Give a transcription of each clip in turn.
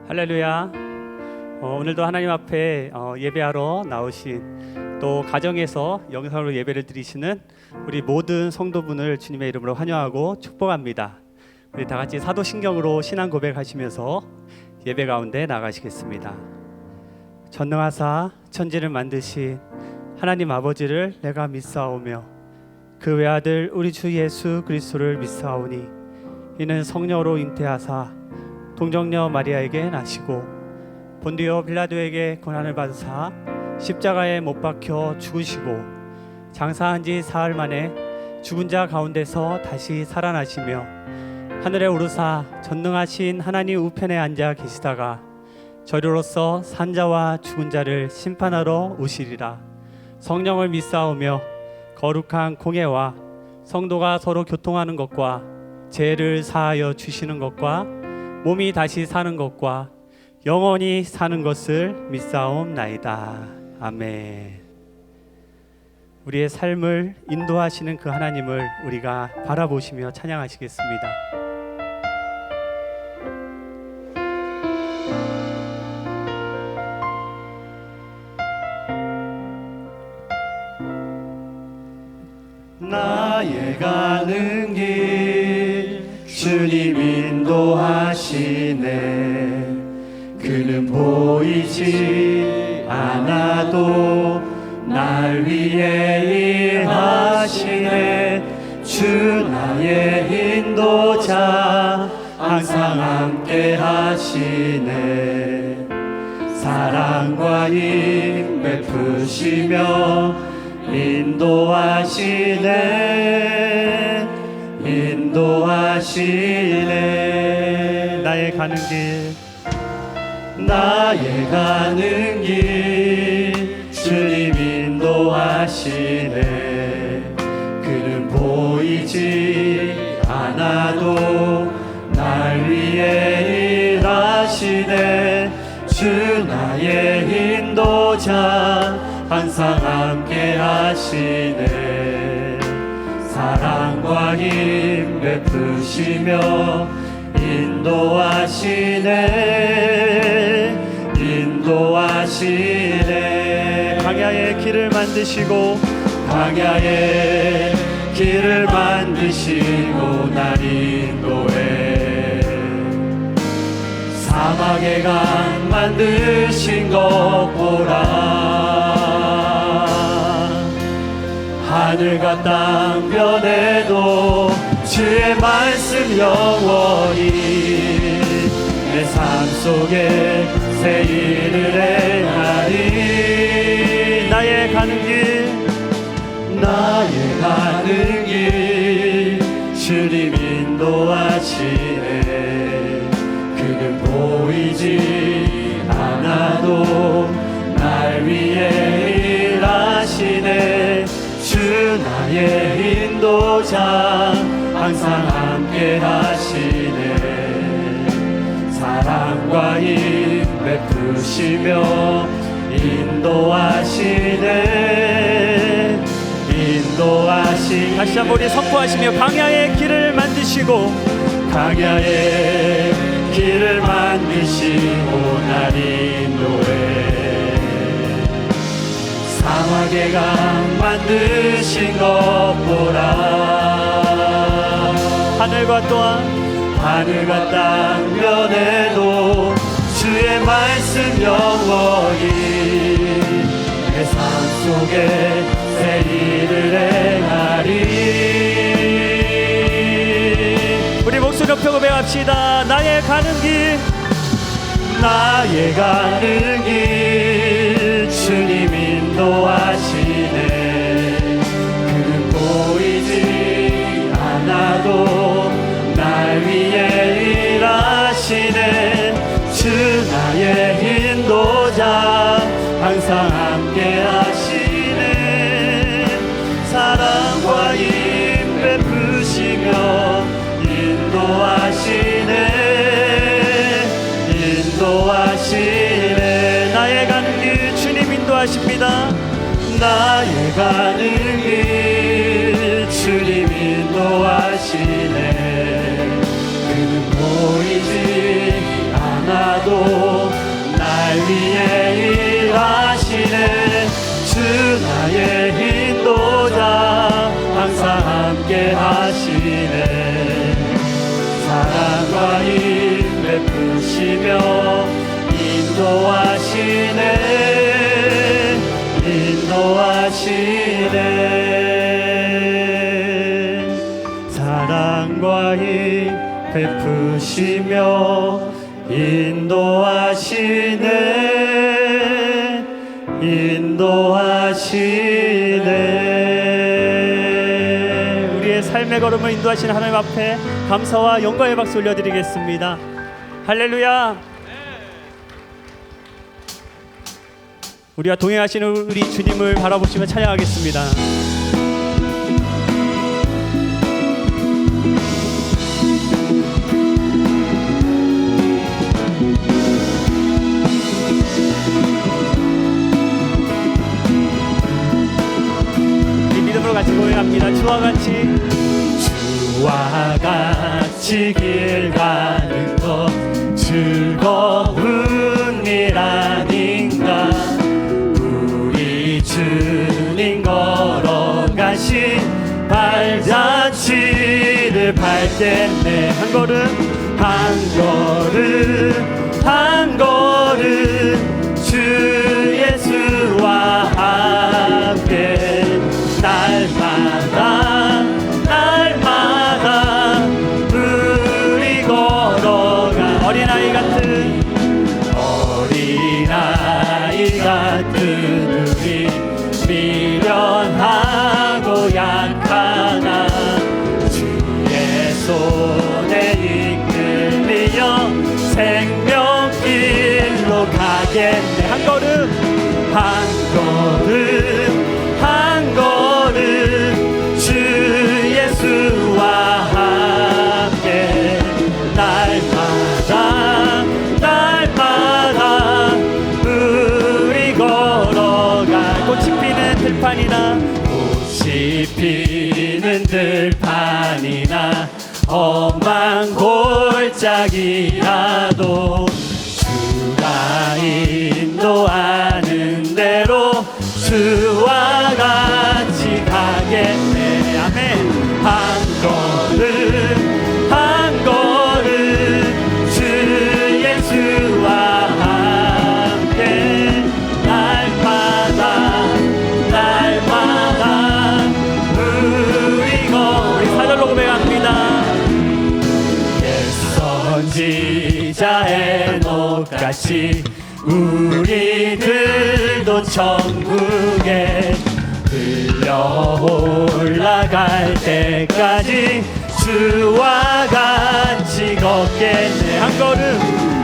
할렐루야. 오늘도 하나님 앞에 예배하러 나오신, 또 가정에서 영상으로 예배를 드리시는 우리 모든 성도분을 주님의 이름으로 환영하고 축복합니다. 우리 다 같이 사도신경으로 신앙 고백하시면서 예배 가운데 나가시겠습니다. 전능하사 천지를 만드신 하나님 아버지를 내가 믿사오며 그 외아들 우리 주 예수 그리스도를 믿사오니 이는 성령으로 잉태하사 동정녀 마리아에게 나시고 본디오 빌라도에게 고난을 받으사 십자가에 못 박혀 죽으시고 장사한 지 사흘 만에 죽은 자 가운데서 다시 살아나시며 하늘에 오르사 전능하신 하나님 우편에 앉아 계시다가 저리로서 산자와 죽은 자를 심판하러 오시리라. 성령을 믿사오며 거룩한 공예와 성도가 서로 교통하는 것과 죄를 사하여 주시는 것과 몸이 다시 사는 것과 영원히 사는 것을 믿사옵나이다. 아멘. 우리의 삶을 인도하시는 그 하나님을 우리가 바라보시며 찬양하시겠습니다. 나의 가는 길 주님 인도하시네. 그는 보이지 않아도 날 위해 일하시네. 주 나의 인도자 항상 함께 하시네. 사랑과 힘 베푸시며 인도하시네. 인도하시네. 나의 가는 길 나의 가는 길 주님 인도하시네. 그는 보이지 않아도 날 위해 일하시네. 주 나의 인도자 항상 함께 하시네. 사랑과 힘 베푸시며 인도하시네. 인도하시네. 광야의 길을 만드시고 광야의 길을 만드시고 날 인도해. 사막의 강 만드신 것 보라. 하늘과 땅 변해도 주의 말씀 영원히 내 삶 속에 새 일을 행하리. 나의 가는 길 나의 가는 길 주님 인도하시네. 그는 보이지 않아도 날 위해 일하시네. 주 나의 인도자 항상 함께 하시네. 사랑과 힘 베푸시며 인도하시네. 인도하시네. 다시 한번 우리 선포하시며 광야의 길을 만드시고 광야의 길을 만드시고 날 인도해. 사막의 강 만드신 것 보라. 하늘과 땅 변해도 주의 말씀 영원히 내 삶 속에 새 일을 행하리. 우리 목소리 높여 고백합시다. 나의 가는 길 나의 가는 길 주님 인도하시네. 그는 보이지 않아도 날 위해 일하시네. 주 나의 인도자 항상 함께 하시네. 사랑과 힘 베푸시며 인도하시네. 인도하시네. 나의 가는 길 주님 인도하십니다. 나의 가는 길 주님 인도하시네. 그는 보이지 않아도 위해 일하시네. 주 나의 인도자 항상 함께 하시네. 사랑과 힘 베푸시며 인도하시네. 인도하시네. 사랑과 힘 베푸시며 인도하시네. 인도하시네. 우리의 삶의 걸음을 인도하시는 하나님 앞에 감사와 영광의 박수 올려드리겠습니다. 할렐루야. 우리와 동행하시는 우리 주님을 바라보시며 찬양하겠습니다. 같이 고백합니다. 주와 같이 주와 같이 길 가는 것 즐거운 일 아닌가. 우리 주님 걸어가신 발자취를 밟겠네. 한 걸음 한 걸음 한 걸음 주 예수와 함께 날마다 날마다 우리 걸어가. 어린아이 같은 우리 미련하고 약하나 주의 손에 이끌리어 생명길로 가겠네. 한 걸음 한 걸음 한 걸음 주 예수와 함께 날마다 날마다 우리 걸어가. 꽃이 피는 들판이나 꽃이 피는 들판이나 험한 골짜기라도 주가 인도하는 대로 주와 같이 가겠네. 아멘. 한 걸음 한 걸음 주 예수와 함께 날마다 날마다 우리 사절로 고백합니다. 옛 선지자 에녹같이 우리들도 천국에 들려 올라갈 때까지 주와 같이 걷겠네. 한 걸음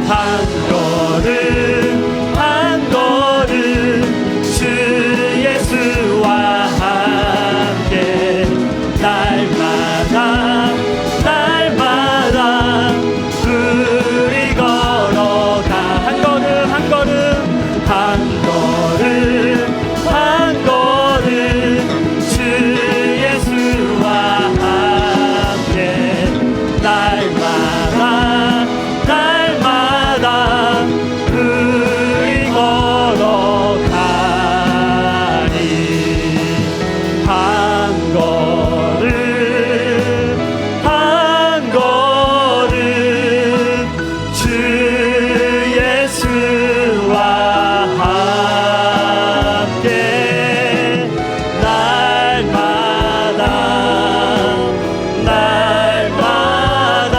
한 걸음 한 걸음 주 예수와 함께 날마다 날마다 우리 걸어가. 한 걸음 한 걸음 한 걸음 한 걸음 주 예수와 함께 날마다 날마다 우리 걸어가리. 한 걸음 한 걸음 주 예수와 함께 날마다 날마다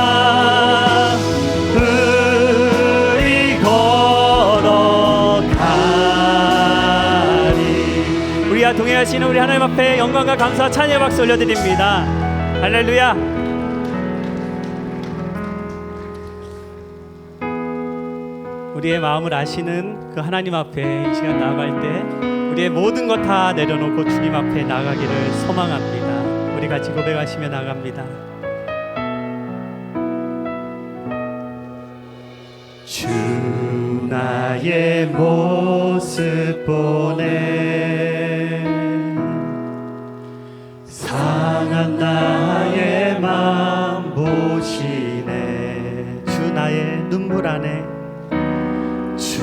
우리 걸어가리. 우리와 동행하시는 우리 하나님 앞에 영광과 감사와 찬양의 박수 올려드립니다. 할렐루야. 우리의 마음을 아시는 그 하나님 앞에 이 시간 나아갈 때 우리의 모든 것 다 내려놓고 주님 앞에 나가기를 소망합니다. 우리 같이 고백하시며 나갑니다. 주 나의 모습 보내 상한 나의 맘 보시네. 주 나의 눈물 안에 주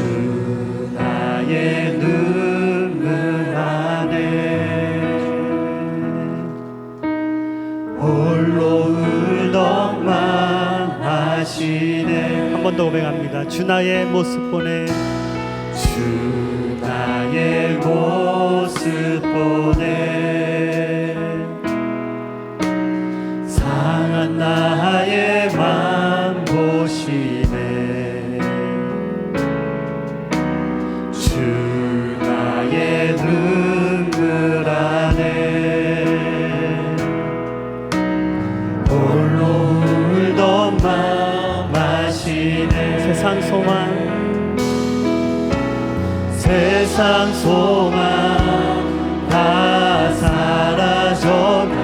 번 더 고백합니다. 주 나의 모습 보내. 주 나의 모습 보내 상한 나의 맘 보시네 주 나의 눈물 안에 홀로 울던 맘 아시네 세상 소망 세상 소망 다 사라져가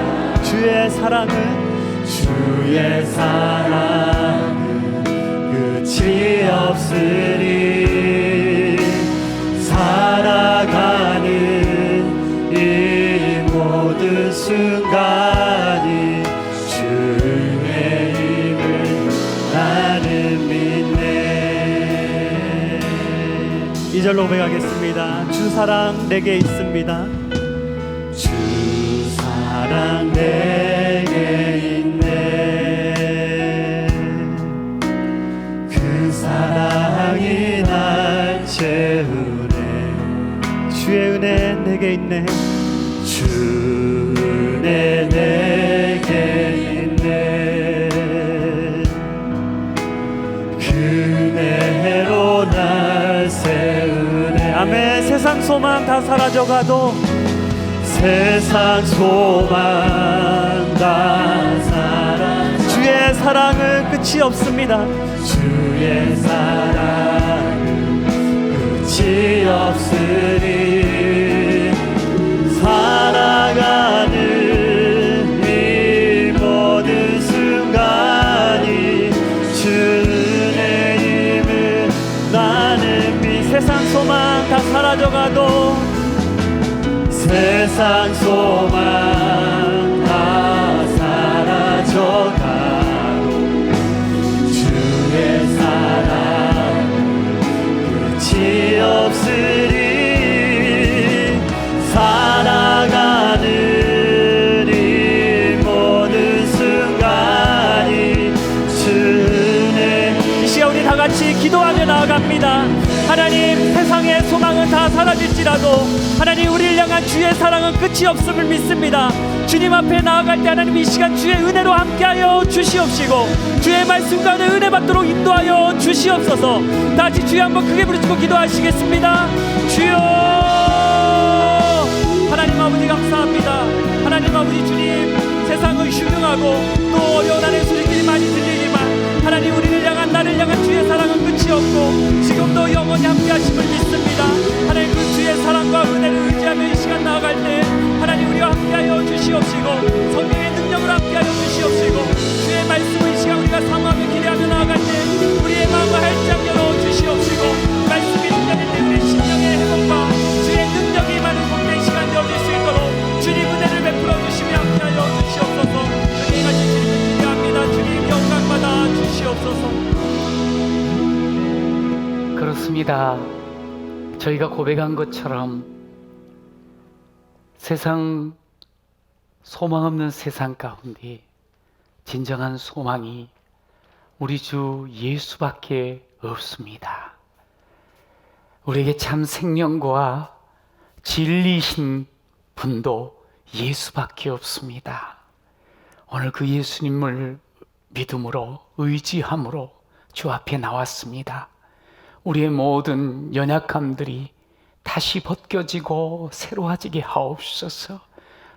주의 사랑은 주의 사랑은 끝이 없으리 살아가는 이 모든 순간이 주의 힘을 나는 믿네 2절로 고백하겠습니다. 주 사랑 내게 있습니다. 주 사랑 내게 있네 그 사랑이 날 채우네 주의 은혜 내게 있네. 주 은혜 내게 있네 그 은혜로 날 세우네 아멘. 세상 소망 다 사라져가도 세상 소망 다 사라 주의 사랑은 끝이 없습니다. 주의 사랑은 끝이 없으리 살아가는 이 모든 순간이 주의 힘을 나는 세상 소망 다 사라져가도 세상 소망 다 사라져가도 주의 사랑 끝이 없으리 살아가는 이 모든 순간이 주의 이 시간 우리 다 같이 기도하며 나아갑니다. 하나님, 세상의 소망은 다 사라질지라도 하나님, 우리를 향한 주의 사랑은 끝이 없음을 믿습니다. 주님 앞에 나아갈 때 하나님 이 시간 주의 은혜로 함께하여 주시옵시고 주의 말씀 가운데 은혜 받도록 인도하여 주시옵소서. 다시 주여 한번 크게 부르시고 기도하시겠습니다. 주여, 하나님 아버지 감사합니다. 하나님 아버지 주님, 세상은 흉흉하고 또 어려운 한의 소리들이 많이 들리지만 하나님, 우리를 향한 나를 향한 주의 사랑은 끝이 없고 지금도 영원히 함께 하심을 믿습니다. 하나님, 그 주의 사랑과 은혜를 의지하며 이 시간 나아갈 때 하나님 우리와 함께하여 주시옵시고 성령의 능력을 함께하여 주시옵시고 주의 말씀을 이 시간 우리가 사모하며 기대하며 나아갈 때 우리의 마음을 활짝 열어주시옵시고 말씀이 들려질 때 우리 심령의 회복과 주의 능력이 임하는 복된 시간 되어질 수 있도록 주님 은혜를 베풀어 주시며 함께하여 주시옵소서. 주님 하신 주님 기대합니다. 주님 영광받아 주시옵소서. 그렇습니다. 저희가 고백한 것처럼 세상, 소망 없는 세상 가운데 진정한 소망이 우리 주 예수밖에 없습니다. 우리에게 참 생명과 진리이신 분도 예수밖에 없습니다. 오늘 그 예수님을 믿음으로 의지함으로 주 앞에 나왔습니다. 우리의 모든 연약함들이 다시 벗겨지고 새로워지게 하옵소서.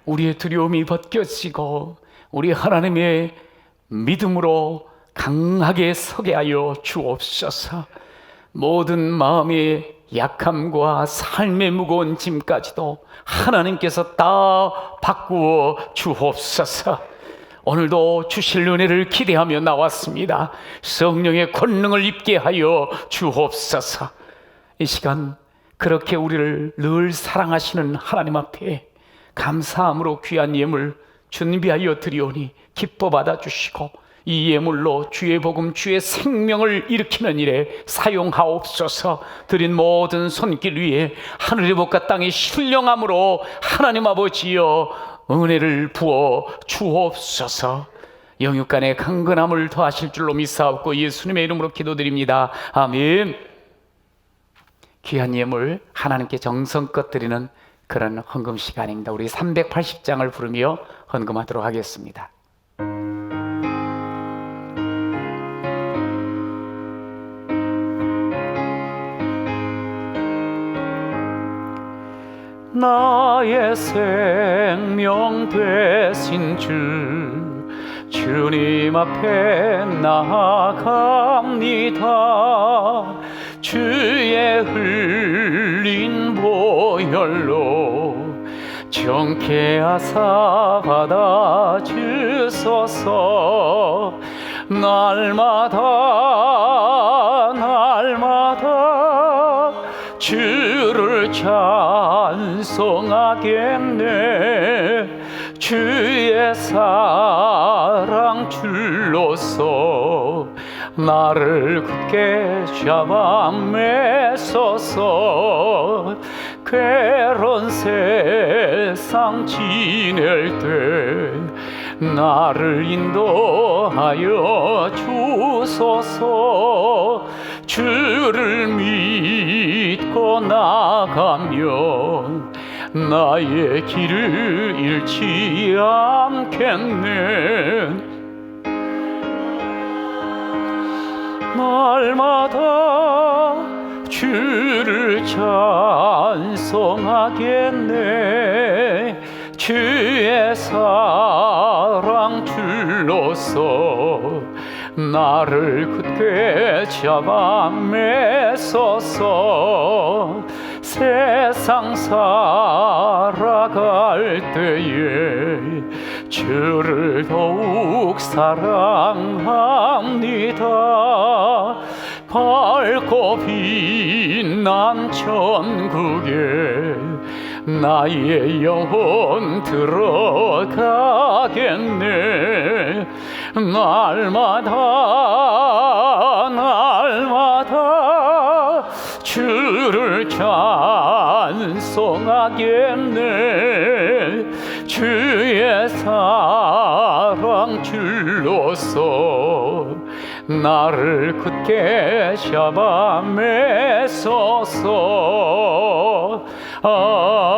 우리의 두려움이 벗겨지고 우리 하나님의 믿음으로 강하게 서게 하여 주옵소서. 모든 마음의 약함과 삶의 무거운 짐까지도 하나님께서 다 바꾸어 주옵소서. 오늘도 주실 은혜를 기대하며 나왔습니다. 성령의 권능을 입게 하여 주옵소서. 이 시간 그렇게 우리를 늘 사랑하시는 하나님 앞에 감사함으로 귀한 예물 준비하여 드리오니 기뻐 받아주시고 이 예물로 주의 복음, 주의 생명을 일으키는 일에 사용하옵소서. 드린 모든 손길 위에 하늘의 복과 땅의 신령함으로 하나님 아버지여 은혜를 부어 주옵소서. 영육간의 강건함을 더하실 줄로 믿사옵고 예수님의 이름으로 기도드립니다. 아멘. 귀한 예물 하나님께 정성껏 드리는 그런 헌금 시간입니다. 우리 380장을 부르며 헌금하도록 하겠습니다. 나의 생명 되신 주 주님 앞에 나아갑니다. 주의 흘린 보혈로 정케하사 받아주소서. 날마다 주를 찬송하겠네. 주의 사랑 줄로서 나를 굳게 잡아 매소서. 괴로운 세상 지낼 때 나를 인도하여 주소서. 주를 믿고 나가면 나의 길을 잃지 않겠네. 날마다 주를 찬송하겠네. 주의 사랑 줄로서 나를 굳게 잡아 매소서. 세상 살아갈 때에 주를 더욱 사랑합니다. 밝고 빛난 천국에 나의 영혼 들어가겠네. 날마다 주를 찬송하겠네. 주의 사랑 줄로서 나를 굳게 잡아 매소서. 아멘.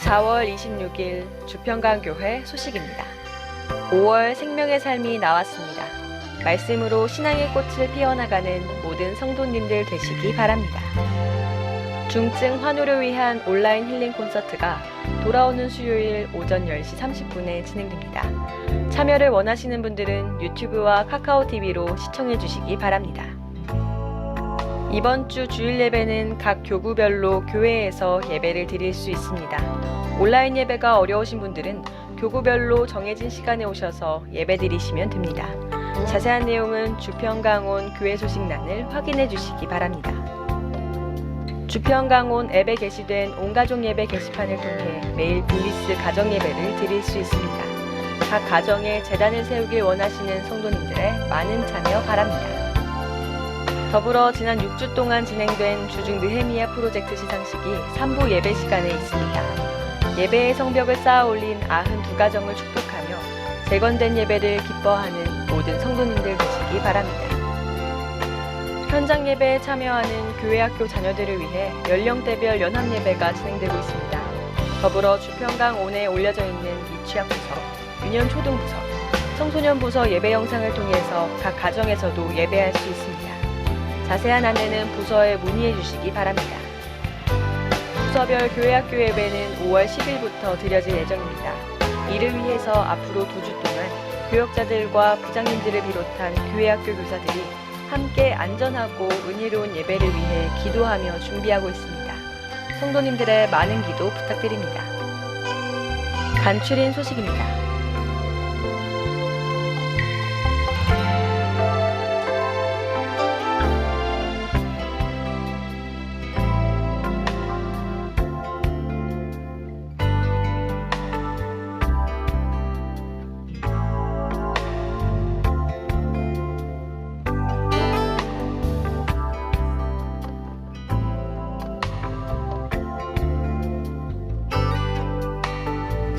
4월 26일 주평강교회 소식입니다. 5월 생명의 삶이 나왔습니다. 말씀으로 신앙의 꽃을 피워나가는 모든 성도님들 되시기 바랍니다. 중증 환우를 위한 온라인 힐링 콘서트가 돌아오는 수요일 오전 10시 30분에 진행됩니다. 참여를 원하시는 분들은 유튜브와 카카오 TV로 시청해 주시기 바랍니다. 이번 주 주일 예배는 각 교구별로 교회에서 예배를 드릴 수 있습니다. 온라인 예배가 어려우신 분들은 교구별로 정해진 시간에 오셔서 예배 드리시면 됩니다. 자세한 내용은 주평강원 교회 소식란을 확인해 주시기 바랍니다. 주평강원 앱에 게시된 온가족 예배 게시판을 통해 매일 블리스 가정 예배를 드릴 수 있습니다. 각 가정에 제단을 세우길 원하시는 성도님들의 많은 참여 바랍니다. 더불어 지난 6주 동안 진행된 주중 느헤미야 프로젝트 시상식이 3부 예배 시간에 있습니다. 예배의 성벽을 쌓아 올린 92가정을 축복하며 재건된 예배를 기뻐하는 모든 성도님들 되시기 바랍니다. 현장 예배에 참여하는 교회학교 자녀들을 위해 연령대별 연합예배가 진행되고 있습니다. 더불어 주평강 온에 올려져 있는 미취학부서, 유년초등부서, 청소년부서 예배 영상을 통해서 각 가정에서도 예배할 수 있습니다. 자세한 안내는 부서에 문의해 주시기 바랍니다. 부서별 교회학교 예배는 5월 10일부터 드려질 예정입니다. 이를 위해서 앞으로 2주 동안 교역자들과 부장님들을 비롯한 교회학교 교사들이 함께 안전하고 은혜로운 예배를 위해 기도하며 준비하고 있습니다. 성도님들의 많은 기도 부탁드립니다. 간추린 소식입니다.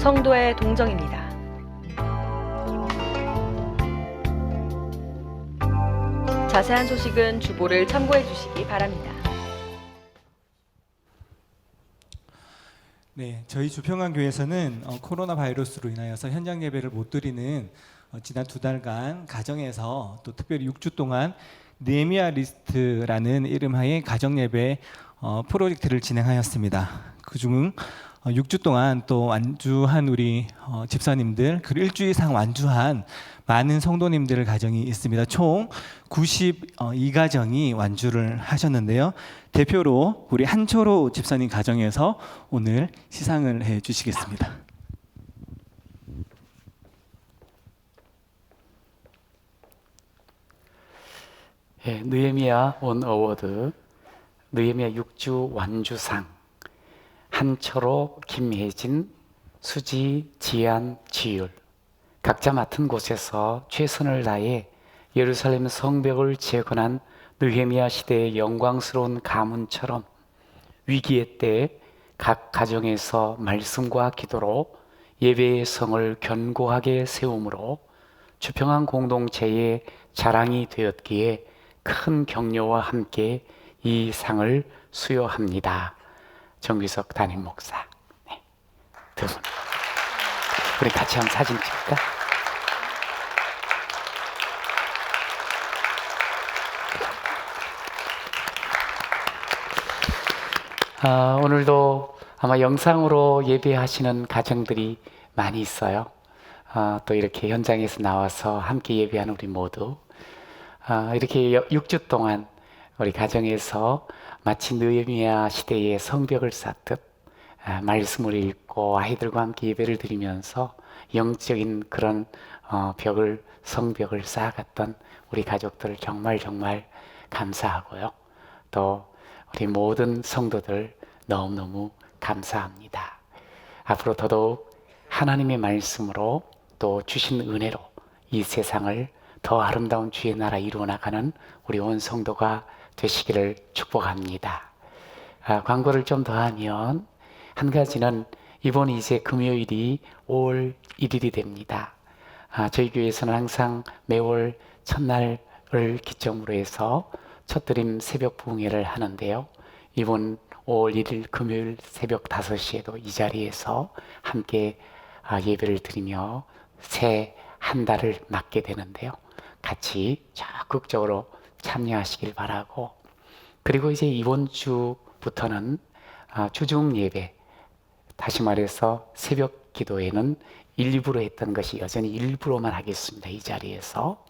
성도의 동정입니다. 자세한 소식은 주보를 참고해 주시기 바랍니다. 네, 저희 주평강교회에서는 코로나 바이러스로 인하여서 현장 예배를 못 드리는 지난 2달간 가정에서 또 특별히 6주 동안 느헤미야 리스트라는 이름하에 가정 예배 프로젝트를 진행하였습니다. 그중 6주 동안 또 완주한 우리 집사님들 그리고 일주 이상 완주한 많은 성도님들 가정이 있습니다. 총 92가정이 완주를 하셨는데요. 대표로 우리 한초로 집사님 가정에서 오늘 시상을 해 주시겠습니다. 예, 느헤미야 원 어워드, 느헤미야 6주 완주상, 한철호, 김혜진, 수지, 지안, 지율 각자 맡은 곳에서 최선을 다해 예루살렘 성벽을 재건한 느헤미야 시대의 영광스러운 가문처럼 위기의 때 각 가정에서 말씀과 기도로 예배의 성을 견고하게 세움으로 주평강 공동체의 자랑이 되었기에 큰 격려와 함께 이 상을 수여합니다. 정규석 담임 목사, 네, 두 분, 우리 같이 한번 사진 찍을까? 오늘도 아마 영상으로 예배하시는 가정들이 많이 있어요. 또 이렇게 현장에서 나와서 함께 예배하는 우리 모두, 이렇게 6주 동안 우리 가정에서 마치 느헤미야 시대의 성벽을 쌓듯 말씀을 읽고 아이들과 함께 예배를 드리면서 영적인 그런 성벽을 쌓아갔던 우리 가족들 정말 감사하고요. 또 우리 모든 성도들 너무너무 감사합니다. 앞으로 더더욱 하나님의 말씀으로 또 주신 은혜로 이 세상을 더 아름다운 주의 나라 이루어 나가는 우리 온 성도가 되시기를 축복합니다. 광고를 좀 더 하면 한 가지는 이번 이제 금요일이 5월 1일이 됩니다. 저희 교회에서는 항상 매월 첫날을 기점으로 해서 첫드림 새벽 부흥회를 하는데요. 이번 5월 1일 금요일 새벽 5시에도 이 자리에서 함께 예배를 드리며 새 한 달을 맞게 되는데요. 같이 적극적으로 참여하시길 바라고, 그리고 이제 이번 주부터는 주중 예배, 다시 말해서 새벽 기도회는 일부로 했던 것이 여전히 일부로만 하겠습니다. 이 자리에서.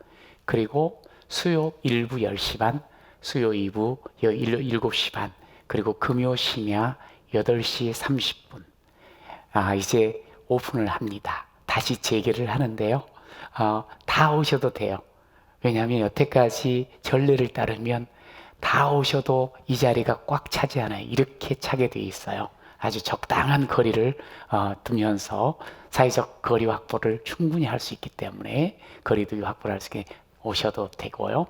그리고 수요 1부 10시 반, 수요 2부 7시 반, 그리고 금요 심야 8시 30분 이제 오픈을 합니다. 다시 재개를 하는데요. 다 오셔도 돼요. 왜냐하면 여태까지 전례를 따르면 다 오셔도 이 자리가 꽉 차지 않아요. 이렇게 차게 돼 있어요. 아주 적당한 거리를 두면서 사회적 거리 확보를 충분히 할 수 있기 때문에 거리도 확보를 할 수 있게 오셔도 되고요.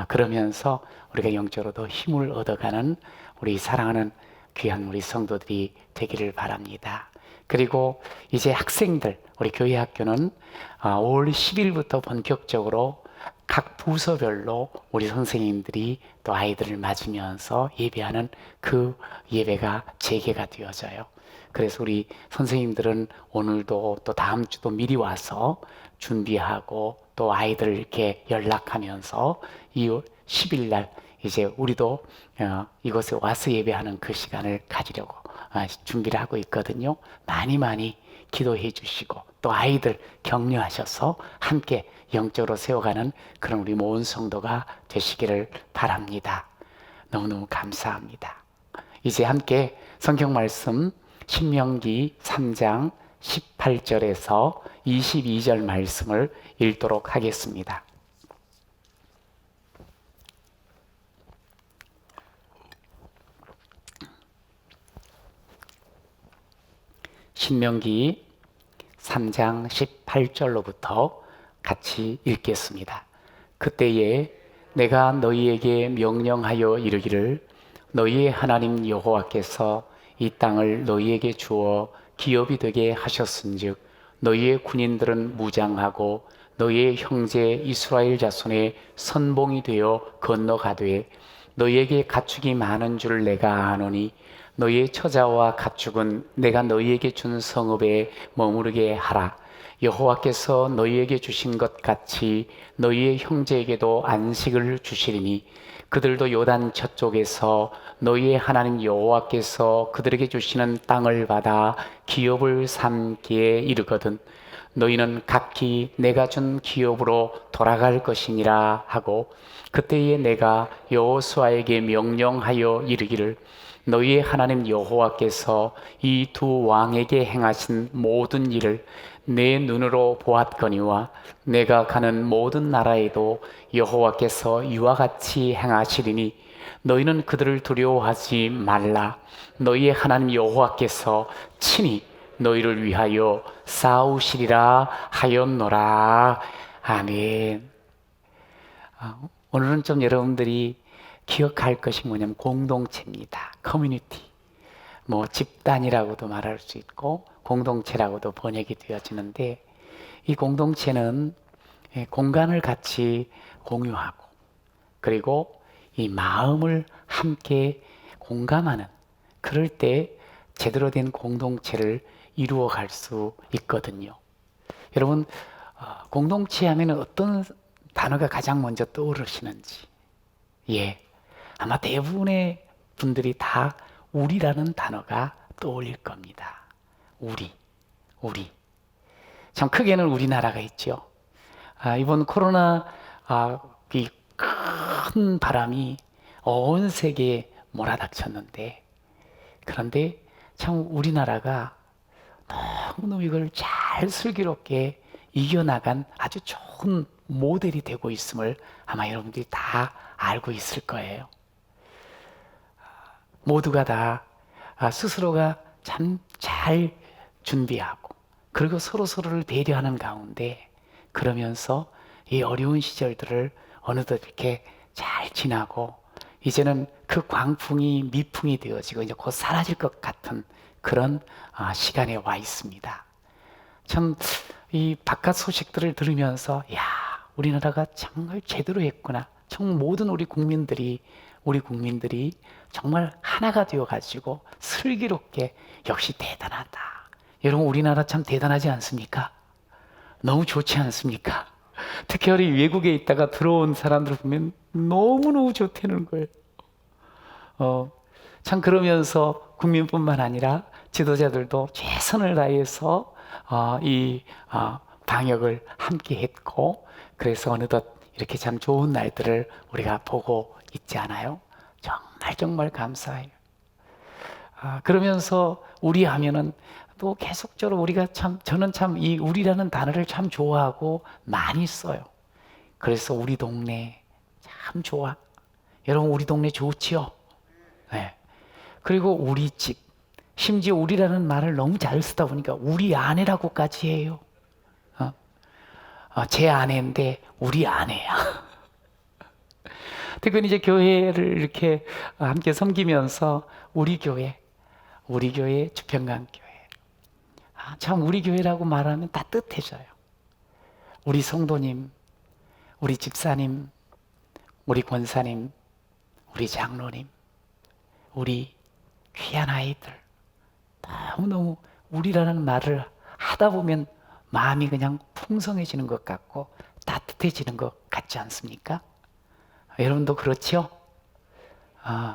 그러면서 우리가 영적으로도 힘을 얻어가는 우리 사랑하는 귀한 우리 성도들이 되기를 바랍니다. 그리고 이제 학생들, 우리 교회 학교는 5월 10일부터 본격적으로 각 부서별로 우리 선생님들이 또 아이들을 맞으면서 예배하는 그 예배가 재개가 되어져요. 그래서 우리 선생님들은 오늘도 또 다음 주도 미리 와서 준비하고 또 아이들 이렇게 연락하면서 이 10일 날 이제 우리도 이곳에 와서 예배하는 그 시간을 가지려고 준비를 하고 있거든요. 많이 기도해 주시고 또 아이들 격려하셔서 함께 영적으로 세워가는 그런 우리 모은 성도가 되시기를 바랍니다. 너무너무 감사합니다. 이제 함께 성경 말씀 신명기 3장 18절에서 22절 말씀을 읽도록 하겠습니다. 신명기 3장 18절로부터 같이 읽겠습니다. 그때에 내가 너희에게 명령하여 이르기를 너희의 하나님 여호와께서 이 땅을 너희에게 주어 기업이 되게 하셨은즉 너희의 군인들은 무장하고 너희의 형제 이스라엘 자손의 선봉이 되어 건너가되 너희에게 가축이 많은 줄 내가 아노니 너희의 처자와 가축은 내가 너희에게 준 성읍에 머무르게 하라. 여호와께서 너희에게 주신 것 같이 너희의 형제에게도 안식을 주시리니 그들도 요단 저쪽에서 너희의 하나님 여호와께서 그들에게 주시는 땅을 받아 기업을 삼기에 이르거든 너희는 각기 내가 준 기업으로 돌아갈 것이니라 하고 그때에 내가 여호수아에게 명령하여 이르기를 너희의 하나님 여호와께서 이 두 왕에게 행하신 모든 일을 내 눈으로 보았거니와 내가 가는 모든 나라에도 여호와께서 이와 같이 행하시리니 너희는 그들을 두려워하지 말라. 너희의 하나님 여호와께서 친히 너희를 위하여 싸우시리라 하였노라. 아멘. 오늘은 좀 여러분들이 기억할 것이 뭐냐면 공동체입니다. 커뮤니티. 뭐 집단이라고도 말할 수 있고 공동체라고도 번역이 되어지는데 이 공동체는 공간을 같이 공유하고 그리고 이 마음을 함께 공감하는 그럴 때 제대로 된 공동체를 이루어 갈 수 있거든요. 여러분 공동체 하면 어떤 단어가 가장 먼저 떠오르시는지 아마 대부분의 분들이 다 우리라는 단어가 떠올릴 겁니다. 우리. 참 크게는 우리나라가 있죠. 이번 코로나 이 큰 바람이 온 세계에 몰아닥쳤는데 그런데 참 우리나라가 너무너무 이걸 잘 슬기롭게 이겨나간 아주 좋은 모델이 되고 있음을 아마 여러분들이 다 알고 있을 거예요. 모두가 다 스스로가 참 잘 준비하고 그리고 서로를 배려하는 가운데 그러면서 이 어려운 시절들을 어느덧 이렇게 잘 지나고 이제는 그 광풍이 미풍이 되어지고 이제 곧 사라질 것 같은 그런 시간에 와 있습니다. 참 이 바깥 소식들을 들으면서 우리나라가 정말 제대로 했구나. 정말 모든 우리 국민들이 정말 하나가 되어가지고 슬기롭게 역시 대단하다. 여러분 우리나라 참 대단하지 않습니까? 너무 좋지 않습니까? 특히 우리 외국에 있다가 들어온 사람들 보면 너무너무 좋다는 거예요. 참 그러면서 국민뿐만 아니라 지도자들도 최선을 다해서 이 방역을 함께 했고 그래서 어느덧 이렇게 참 좋은 날들을 우리가 보고 있지 않아요? 정말 감사해요. 그러면서 우리 하면은 또 계속적으로 우리가 저는 참 이 우리라는 단어를 참 좋아하고 많이 써요. 그래서 우리 동네 참 좋아. 여러분 우리 동네 좋지요? 네. 그리고 우리 집, 심지어 우리라는 말을 너무 잘 쓰다 보니까 우리 아내라고까지 해요. 제 아내인데 우리 아내야. 특히 이제 교회를 이렇게 함께 섬기면서 우리 교회 주평강교회. 참 우리 교회라고 말하면 따뜻해져요. 우리 성도님, 우리 집사님, 우리 권사님, 우리 장로님, 우리 귀한 아이들. 너무너무 우리라는 말을 하다 보면 마음이 그냥 풍성해지는 것 같고 따뜻해지는 것 같지 않습니까? 여러분도 그렇지요?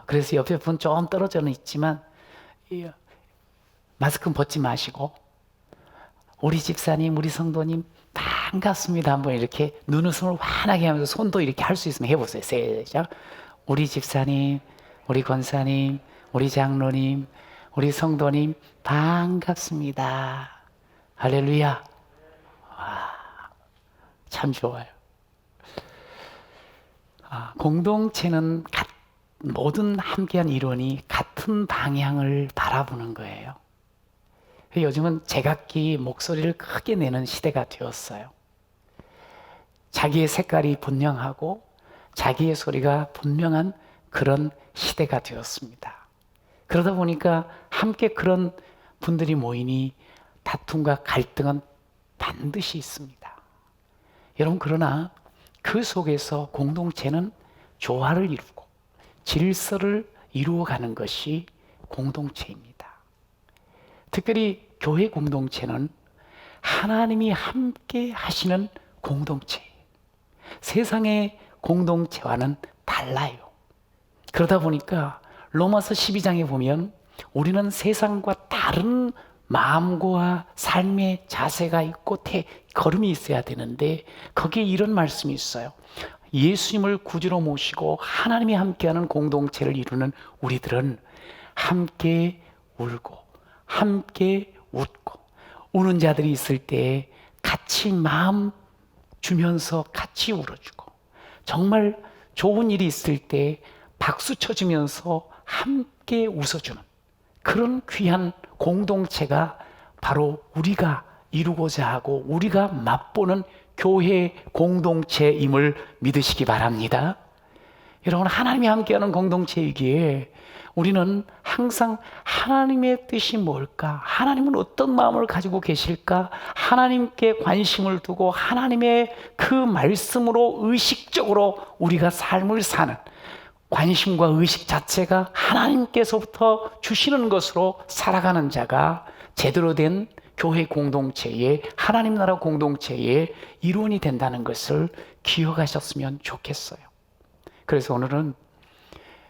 그래서 옆에 분 좀 떨어져는 있지만 마스크는 벗지 마시고 우리 집사님, 우리 성도님 반갑습니다. 한번 이렇게 눈웃음을 환하게 하면서 손도 이렇게 할 수 있으면 해보세요. 시작. 우리 집사님, 우리 권사님, 우리 장로님, 우리 성도님 반갑습니다. 할렐루야. 참 좋아요. 공동체는 모든 함께한 일원이 같은 방향을 바라보는 거예요. 요즘은 제각기 목소리를 크게 내는 시대가 되었어요. 자기의 색깔이 분명하고 자기의 소리가 분명한 그런 시대가 되었습니다. 그러다 보니까 함께 그런 분들이 모이니 다툼과 갈등은 반드시 있습니다. 여러분, 그러나 그 속에서 공동체는 조화를 이루고 질서를 이루어가는 것이 공동체입니다. 특별히 교회 공동체는 하나님이 함께 하시는 공동체예요. 세상의 공동체와는 달라요. 그러다 보니까 로마서 12장에 보면 우리는 세상과 다른 마음과 삶의 자세가 있고 걸음이 있어야 되는데 거기에 이런 말씀이 있어요. 예수님을 구주로 모시고 하나님이 함께하는 공동체를 이루는 우리들은 함께 울고 함께 웃고, 우는 자들이 있을 때 같이 마음 주면서 같이 울어주고, 정말 좋은 일이 있을 때 박수 쳐주면서 함께 웃어주는 그런 귀한 공동체가 바로 우리가 이루고자 하고 우리가 맛보는 교회 공동체임을 믿으시기 바랍니다. 여러분, 하나님이 함께하는 공동체이기에 우리는 항상 하나님의 뜻이 뭘까? 하나님은 어떤 마음을 가지고 계실까? 하나님께 관심을 두고 하나님의 그 말씀으로 의식적으로 우리가 삶을 사는 관심과 의식 자체가 하나님께서부터 주시는 것으로 살아가는 자가 제대로 된 교회 공동체의, 하나님 나라 공동체의 일원이 된다는 것을 기억하셨으면 좋겠어요. 그래서 오늘은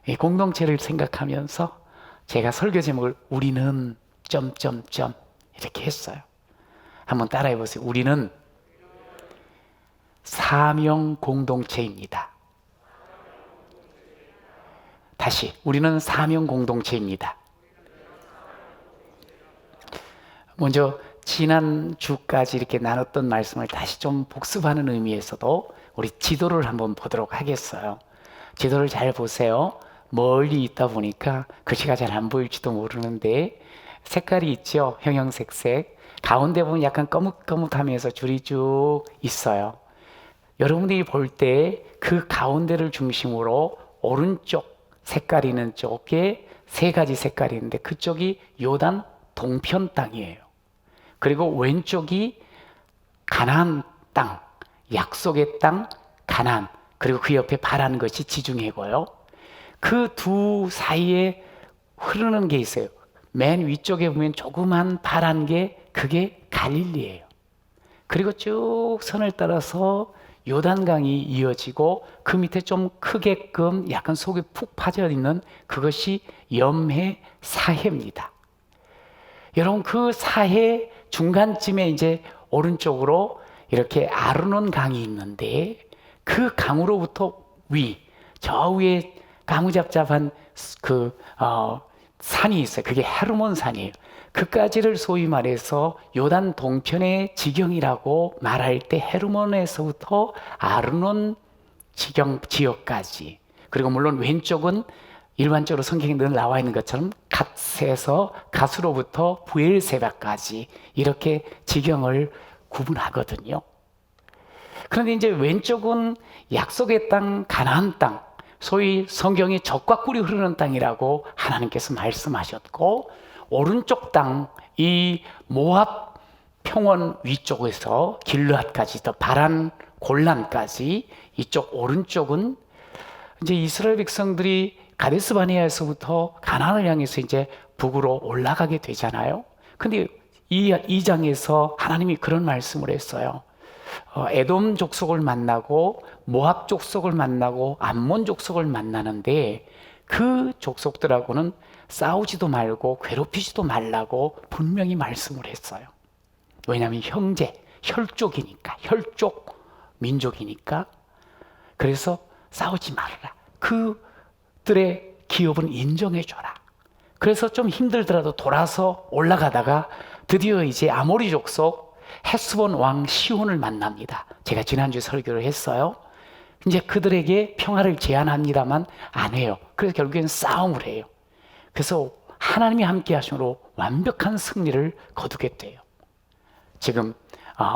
이 공동체를 생각하면서 제가 설교 제목을 우리는 점점점 이렇게 했어요. 한번 따라해 보세요. 우리는 사명 공동체입니다. 다시, 우리는 사명 공동체입니다. 먼저 지난 주까지 이렇게 나눴던 말씀을 다시 좀 복습하는 의미에서도 우리 지도를 한번 보도록 하겠어요. 지도를 잘 보세요. 멀리 있다 보니까 글씨가 잘 안 보일지도 모르는데 색깔이 있죠. 형형색색. 가운데 보면 약간 거뭇거뭇하면서 줄이 쭉 있어요. 여러분들이 볼 때 그 가운데를 중심으로 오른쪽 색깔이 있는 쪽에 세 가지 색깔이 있는데 그쪽이 요단 동편 땅이에요. 그리고 왼쪽이 가나안 땅, 약속의 땅 가나안, 그리고 그 옆에 파란 것이 지중해고요. 그 두 사이에 흐르는 게 있어요. 맨 위쪽에 보면 조그만 파란 게 그게 갈릴리예요. 그리고 쭉 선을 따라서 요단강이 이어지고 그 밑에 좀 크게끔 약간 속에 푹 파져 있는 그것이 염해 사해입니다. 여러분, 그 사해 중간쯤에 이제 오른쪽으로 이렇게 아르논 강이 있는데 그 강으로부터 저 위에 가무잡잡한 산이 있어요. 그게 헤르몬 산이에요. 그까지를 소위 말해서 요단 동편의 지경이라고 말할 때 헤르몬에서부터 아르논 지역까지, 그리고 물론 왼쪽은 일반적으로 성경에 늘 나와 있는 것처럼 갓에서 갓으로부터 부엘세바까지 이렇게 지경을 구분하거든요. 그런데 이제 왼쪽은 약속의 땅, 가나안 땅, 소위 성경이 젖과 꿀이 흐르는 땅이라고 하나님께서 말씀하셨고, 오른쪽 땅, 이 모압 평원 위쪽에서 길르앗까지 더 바란 골란까지 이쪽 오른쪽은 이제 이스라엘 백성들이 가데스 바네아에서부터 가나안을 향해서 이제 북으로 올라가게 되잖아요. 근데 이 장에서 하나님이 그런 말씀을 했어요. 에돔 족속을 만나고 모압 족속을 만나고 암몬 족속을 만나는데 그 족속들하고는 싸우지도 말고 괴롭히지도 말라고 분명히 말씀을 했어요. 왜냐하면 혈족이니까, 혈족 민족이니까. 그래서 싸우지 말아라. 그들의 기업은 인정해줘라. 그래서 좀 힘들더라도 돌아서 올라가다가 드디어 이제 아모리 족속 헤스본 왕 시온을 만납니다. 제가 지난주에 설교를 했어요. 이제 그들에게 평화를 제안합니다만 안 해요. 그래서 결국엔 싸움을 해요. 그래서 하나님이 함께 하심으로 완벽한 승리를 거두게 돼요. 지금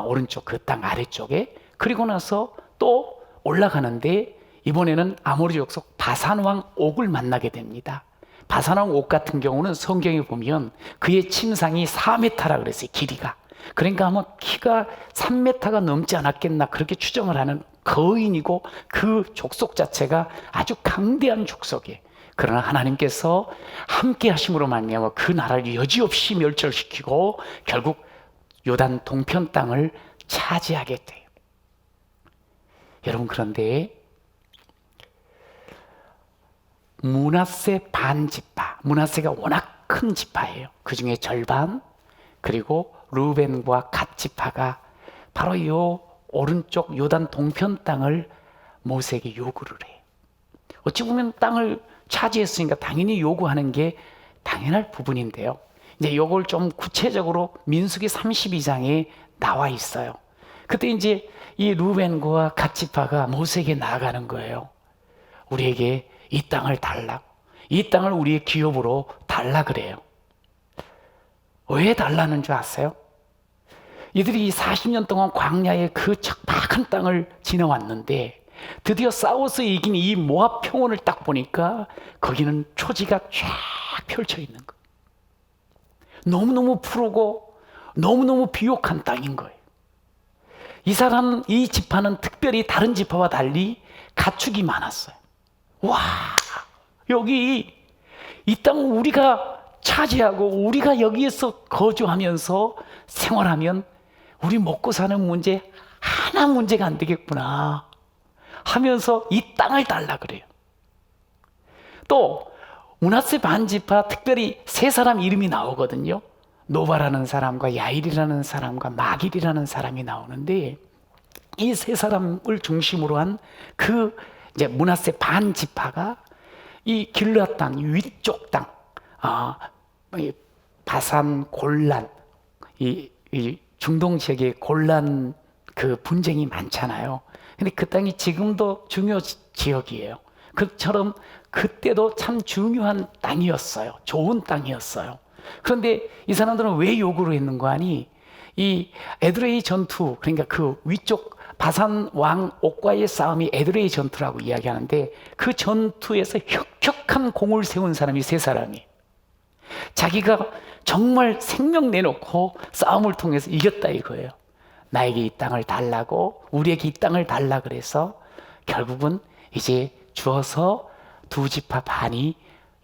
오른쪽 그 땅 아래쪽에. 그리고 나서 또 올라가는데 이번에는 아모리 족속 바산 왕 옥을 만나게 됩니다. 바산왕 옥 같은 경우는 성경에 보면 그의 침상이 4m라 그랬어요. 길이가. 그러니까 아마 키가 3m가 넘지 않았겠나 그렇게 추정을 하는 거인이고 그 족속 자체가 아주 강대한 족속이에요. 그러나 하나님께서 함께 하심으로 말미암아 그 나라를 여지없이 멸절시키고 결국 요단 동편 땅을 차지하게 돼요. 여러분, 그런데 므낫세 반지파, 므낫세가 워낙 큰 지파예요. 그 중에 절반, 그리고 루벤과 갓 지파가 바로 이 오른쪽 요단 동편 땅을 모세에게 요구를 해요. 어찌 보면 땅을 차지했으니까 당연히 요구하는 게 당연할 부분인데요. 이제 요걸 좀 구체적으로 민수기 32장에 나와 있어요. 그때 이제 이 루벤과 갓 지파가 모세에게 나아가는 거예요. 우리에게 이 땅을 달라. 이 땅을 우리의 기업으로 달라 그래요. 왜 달라는 줄 아세요? 이들이 40년 동안 광야의 그 척박한 땅을 지나왔는데 드디어 싸워서 이긴 이 모압 평원을 딱 보니까 거기는 초지가 쫙 펼쳐 있는 거예요. 너무너무 푸르고 너무너무 비옥한 땅인 거예요. 이 지파는 특별히 다른 지파와 달리 가축이 많았어요. 와, 여기 이 땅 우리가 차지하고 우리가 여기에서 거주하면서 생활하면 우리 먹고 사는 문제 하나 문제가 안 되겠구나 하면서 이 땅을 달라 그래요. 또 므낫세 반지파 특별히 세 사람 이름이 나오거든요. 노바라는 사람과 야일이라는 사람과 마길이라는 사람이 나오는데 이 세 사람을 중심으로 한 그 이제 므낫세 반지파가 이 길르앗 땅 위쪽 땅, 바산 골란, 이 중동 지역에 골란 그 분쟁이 많잖아요. 근데 그 땅이 지금도 중요 지역이에요. 그처럼 그때도 참 중요한 땅이었어요. 좋은 땅이었어요. 그런데 이 사람들은 왜 요구를 했는 거 아니? 이 에드레이 전투, 그러니까 그 위쪽 바산 왕 옥과의 싸움이 에드레이 전투라고 이야기하는데 그 전투에서 혁혁한 공을 세운 사람이 세 사람이 자기가 정말 생명 내놓고 싸움을 통해서 이겼다 이거예요. 나에게 이 땅을 달라고, 우리에게 이 땅을 달라 그래서 결국은 이제 주어서 두 지파 반이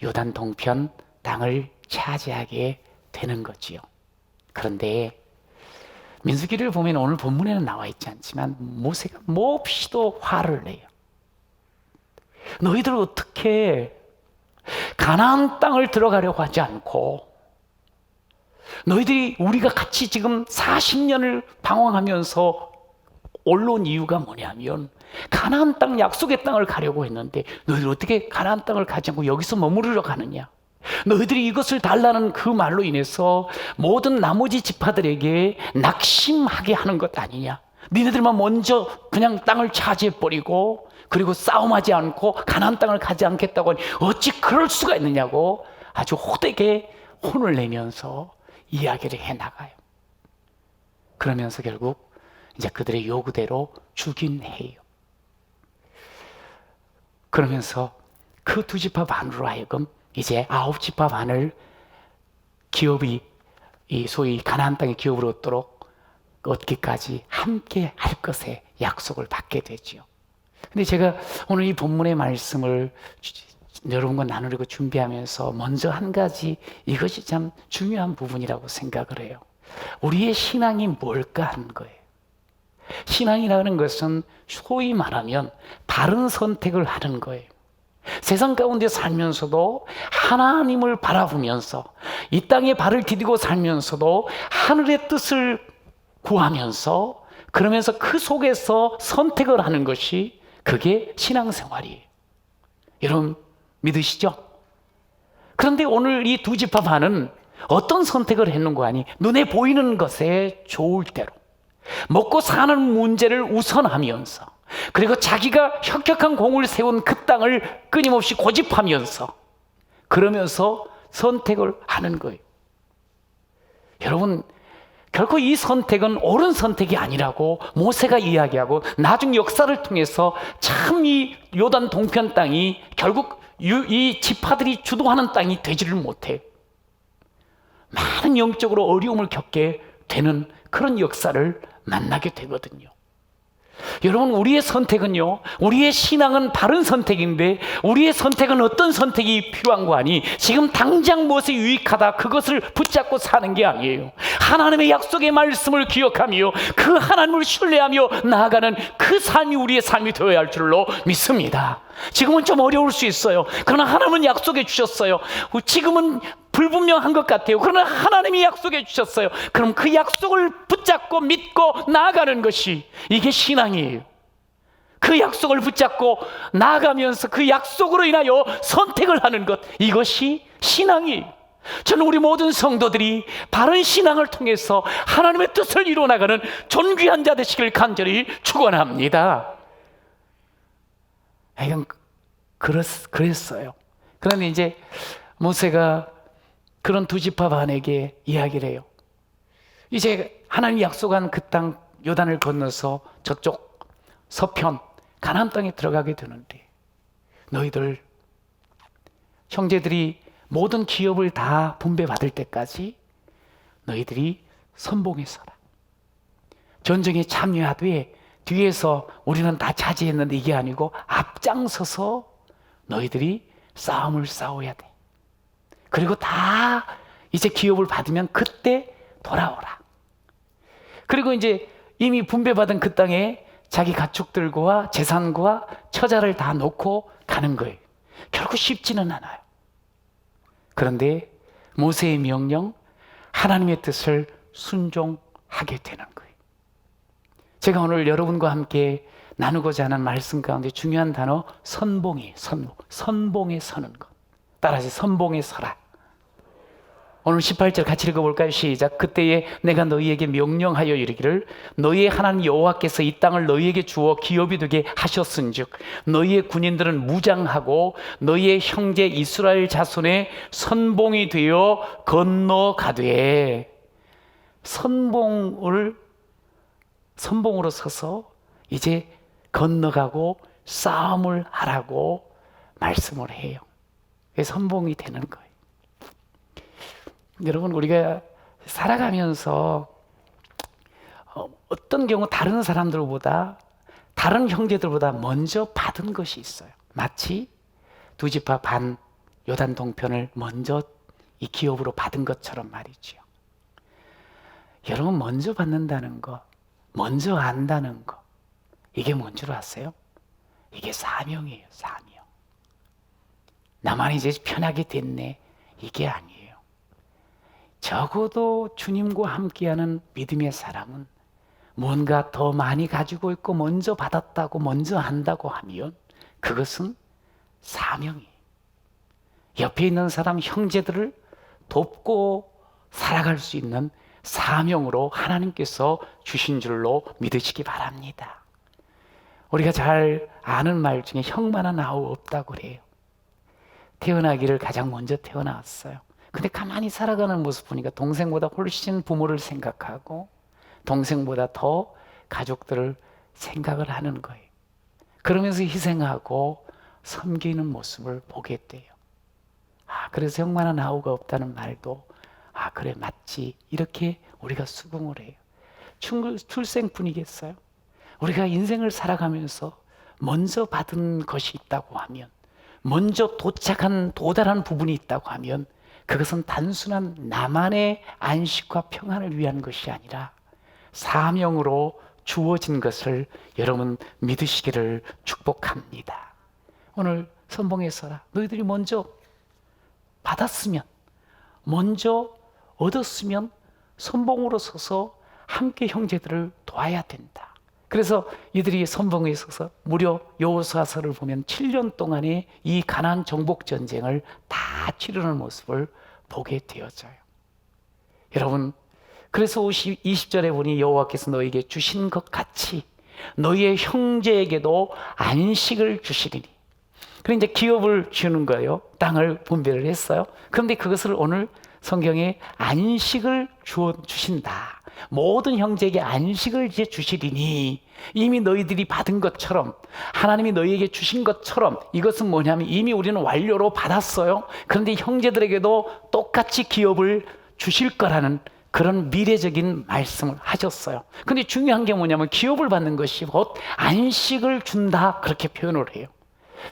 요단 동편 땅을 차지하게 되는 거지요. 그런데 민수기를 보면 오늘 본문에는 나와 있지 않지만 모세가 몹시도 화를 내요. 너희들 어떻게 가나안 땅을 들어가려고 하지 않고 너희들이 우리가 같이 지금 40년을 방황하면서 올라온 이유가 뭐냐면 가나안 땅, 약속의 땅을 가려고 했는데 너희들 어떻게 가나안 땅을 가지 않고 여기서 머무르러 가느냐? 너희들이 이것을 달라는 그 말로 인해서 모든 나머지 지파들에게 낙심하게 하는 것 아니냐? 니네들만 먼저 그냥 땅을 차지해버리고 그리고 싸움하지 않고 가나안 땅을 가지 않겠다고 하니 어찌 그럴 수가 있느냐고 아주 호되게 혼을 내면서 이야기를 해나가요. 그러면서 결국 이제 그들의 요구대로 주긴 해요. 그러면서 그 두 지파 반으로 하여금 이제 9지파 반을 기업이 이 소위 가나안 땅의 기업으로 얻기까지 함께 할 것에 약속을 받게 되죠. 근데 제가 오늘 이 본문의 말씀을 여러분과 나누려고 준비하면서 먼저 한 가지 이것이 참 중요한 부분이라고 생각을 해요. 우리의 신앙이 뭘까 하는 거예요. 신앙이라는 것은 소위 말하면 바른 선택을 하는 거예요. 세상 가운데 살면서도 하나님을 바라보면서 이 땅에 발을 디디고 살면서도 하늘의 뜻을 구하면서 그러면서 그 속에서 선택을 하는 것이 그게 신앙생활이에요. 여러분 믿으시죠? 그런데 오늘 이 두 지파 반은 어떤 선택을 했는 거 아니? 눈에 보이는 것에 좋을 대로 먹고 사는 문제를 우선하면서 그리고 자기가 혁혁한 공을 세운 그 땅을 끊임없이 고집하면서 그러면서 선택을 하는 거예요. 여러분 결코 이 선택은 옳은 선택이 아니라고 모세가 이야기하고 나중 역사를 통해서 참 이 요단 동편 땅이 결국 이 지파들이 주도하는 땅이 되지를 못해. 많은 영적으로 어려움을 겪게 되는 그런 역사를 만나게 되거든요. 여러분, 우리의 선택은요, 우리의 신앙은 바른 선택인데 우리의 선택은 어떤 선택이 필요한 거 아니? 지금 당장 무엇이 유익하다 그것을 붙잡고 사는 게 아니에요. 하나님의 약속의 말씀을 기억하며 그 하나님을 신뢰하며 나아가는 그 삶이 우리의 삶이 되어야 할 줄로 믿습니다. 지금은 좀 어려울 수 있어요. 그러나 하나님은 약속해 주셨어요. 지금은 불분명한 것 같아요. 그러나 하나님이 약속해 주셨어요. 그럼 그 약속을 붙잡고 믿고 나아가는 것이 이게 신앙이에요. 그 약속을 붙잡고 나아가면서 그 약속으로 인하여 선택을 하는 것, 이것이 신앙이에요. 저는 우리 모든 성도들이 바른 신앙을 통해서 하나님의 뜻을 이루어나가는 존귀한 자 되시길 간절히 축원합니다. 이건 그랬어요. 그런데 이제 모세가 그런 두 지파 반에게 이야기를 해요. 이제 하나님이 약속한 그 땅 요단을 건너서 저쪽 서편 가나안 땅에 들어가게 되는데 너희들 형제들이 모든 기업을 다 분배받을 때까지 너희들이 선봉에 서라. 전쟁에 참여하되 뒤에서 우리는 다 차지했는데 이게 아니고 앞장서서 너희들이 싸움을 싸워야 돼. 그리고 다 이제 기업을 받으면 그때 돌아오라. 그리고 이제 이미 분배받은 그 땅에 자기 가축들과 재산과 처자를 다 놓고 가는 거예요. 결국 쉽지는 않아요. 그런데 모세의 명령, 하나님의 뜻을 순종하게 되는 거예요. 제가 오늘 여러분과 함께 나누고자 하는 말씀 가운데 중요한 단어 선봉이에요. 선봉에 서는 것. 따라서 선봉에 서라. 오늘 18절 같이 읽어볼까요? 시작. 그때에 내가 너희에게 명령하여 이르기를 너희의 하나님 여호와께서 이 땅을 너희에게 주어 기업이 되게 하셨은즉 너희의 군인들은 무장하고 너희의 형제 이스라엘 자손의 선봉이 되어 건너가되. 선봉으로 서서 이제 건너가고 싸움을 하라고 말씀을 해요. 그게 선봉이 되는 거예요. 여러분, 우리가 살아가면서 어떤 경우 다른 사람들보다, 다른 형제들보다 먼저 받은 것이 있어요. 마치 두 지파 반 요단 동편을 먼저 이 기업으로 받은 것처럼 말이죠. 여러분, 먼저 받는다는 거, 먼저 안다는 거, 이게 뭔 줄 아세요? 이게 사명이에요. 사명. 나만 이제 편하게 됐네, 이게 아니에요. 적어도 주님과 함께하는 믿음의 사람은 뭔가 더 많이 가지고 있고 먼저 받았다고, 먼저 안다고 하면 그것은 사명이에요. 옆에 있는 사람, 형제들을 돕고 살아갈 수 있는 사명으로 하나님께서 주신 줄로 믿으시기 바랍니다. 우리가 잘 아는 말 중에 형만한 아우 없다고 그래요. 태어나기를 가장 먼저 태어났어요. 근데 가만히 살아가는 모습 보니까 동생보다 훨씬 부모를 생각하고 동생보다 더 가족들을 생각을 하는 거예요. 그러면서 희생하고 섬기는 모습을 보게 돼요. 그래서 형만한 아우가 없다는 말도 그래, 맞지, 이렇게 우리가 수긍을 해요. 출생뿐이겠어요? 우리가 인생을 살아가면서 먼저 받은 것이 있다고 하면, 먼저 도달한 부분이 있다고 하면 그것은 단순한 나만의 안식과 평안을 위한 것이 아니라 사명으로 주어진 것을 여러분 믿으시기를 축복합니다. 오늘 선봉에 서라. 너희들이 먼저 받았으면, 먼저 얻었으면 선봉으로 서서 함께 형제들을 도와야 된다. 그래서 이들이 선봉에 서서 무려 여호수아서를 보면 7년 동안의 이 가나안 정복 전쟁을 다 치르는 모습을 보게 되어져요. 여러분, 그래서 20절에 보니 여호와께서 너에게 주신 것 같이 너희의 형제에게도 안식을 주시리니. 그래 이제 기업을 주는 거예요. 땅을 분배를 했어요. 그런데 그것을 오늘 성경에 안식을 주신다. 모든 형제에게 안식을 이제 주시리니 이미 너희들이 받은 것처럼 하나님이 너희에게 주신 것처럼 이것은 뭐냐면 이미 우리는 완료로 받았어요. 그런데 형제들에게도 똑같이 기업을 주실 거라는 그런 미래적인 말씀을 하셨어요. 근데 중요한 게 뭐냐면 기업을 받는 것이 곧 안식을 준다 그렇게 표현을 해요.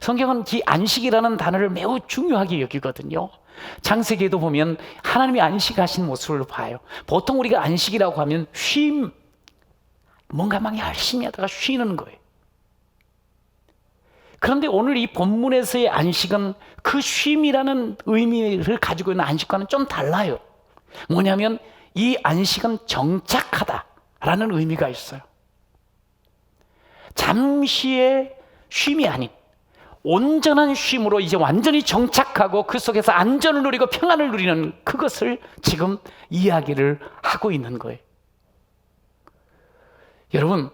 성경은 이 안식이라는 단어를 매우 중요하게 여기거든요. 창세기에도 보면 하나님이 안식하신 모습을 봐요. 보통 우리가 안식이라고 하면 쉼, 뭔가 막 열심히 하다가 쉬는 거예요. 그런데 오늘 이 본문에서의 안식은 그 쉼이라는 의미를 가지고 있는 안식과는 좀 달라요. 뭐냐면 이 안식은 정착하다라는 의미가 있어요. 잠시의 쉼이 아닌 온전한 쉼으로 이제 완전히 정착하고 그 속에서 안전을 누리고 평안을 누리는 그것을 지금 이야기를 하고 있는 거예요. 여러분,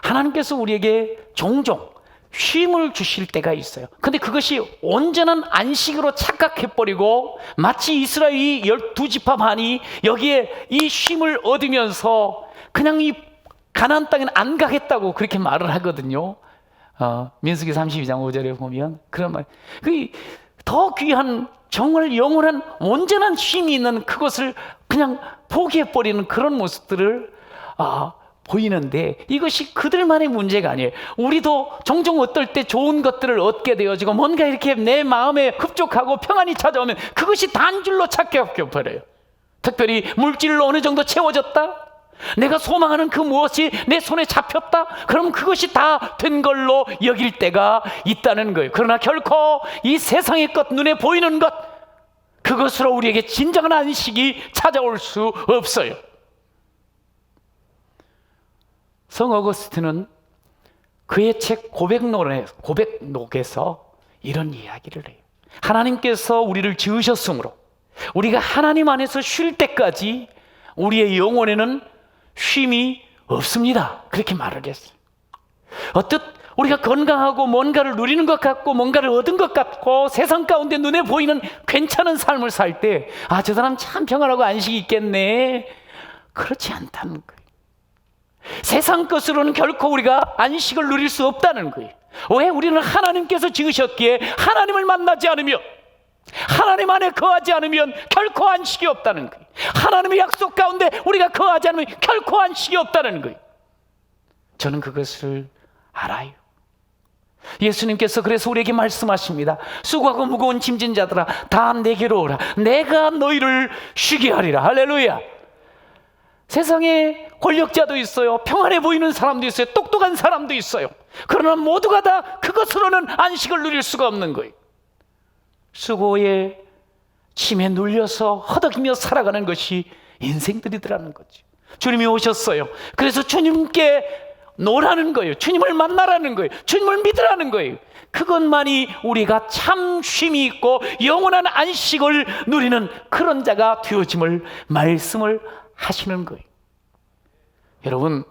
하나님께서 우리에게 종종 쉼을 주실 때가 있어요. 근데 그것이 온전한 안식으로 착각해버리고 마치 이스라엘이 12지파 반이 여기에 이 쉼을 얻으면서 그냥 이 가나안 땅에는 안 가겠다고 그렇게 말을 하거든요. 민수기 32장 5절에 보면 그런 말, 더 귀한 정말 영원한 온전한 쉼이 있는 그것을 그냥 포기해버리는 그런 모습들을 보이는데 이것이 그들만의 문제가 아니에요. 우리도 종종 어떨 때 좋은 것들을 얻게 되어지고 뭔가 이렇게 내 마음에 흡족하고 평안이 찾아오면 그것이 단줄로 착각해버려요. 특별히 물질로 어느 정도 채워졌다, 내가 소망하는 그 무엇이 내 손에 잡혔다, 그럼 그것이 다 된 걸로 여길 때가 있다는 거예요. 그러나 결코 이 세상의 것, 눈에 보이는 것, 그것으로 우리에게 진정한 안식이 찾아올 수 없어요. 성 어거스틴은 그의 책 고백록에서 이런 이야기를 해요. 하나님께서 우리를 지으셨으므로 우리가 하나님 안에서 쉴 때까지 우리의 영혼에는 쉼이 없습니다. 그렇게 말을 했어요. 어떻 우리가 건강하고 뭔가를 누리는 것 같고 뭔가를 얻은 것 같고 세상 가운데 눈에 보이는 괜찮은 삶을 살 때 저 사람 참 평안하고 안식이 있겠네. 그렇지 않다는 거예요. 세상 것으로는 결코 우리가 안식을 누릴 수 없다는 거예요. 왜? 우리는 하나님께서 지으셨기에 하나님을 만나지 않으면, 하나님 안에 거하지 않으면 결코 안식이 없다는 거예요. 하나님의 약속 가운데 우리가 거하지 않으면 결코 안식이 없다는 거예요. 저는 그것을 알아요. 예수님께서 그래서 우리에게 말씀하십니다. 수고하고 무거운 짐진 자들아 다 내게로 오라. 내가 너희를 쉬게 하리라. 할렐루야. 세상에 권력자도 있어요. 평안해 보이는 사람도 있어요. 똑똑한 사람도 있어요. 그러나 모두가 다 그것으로는 안식을 누릴 수가 없는 거예요. 수고의 짐에 눌려서 허덕이며 살아가는 것이 인생들이더라는 거죠. 주님이 오셨어요. 그래서 주님께 노라는 거예요. 주님을 만나라는 거예요. 주님을 믿으라는 거예요. 그것만이 우리가 참 쉼이 있고 영원한 안식을 누리는 그런 자가 되어짐을 말씀을 하시는 거예요. 여러분,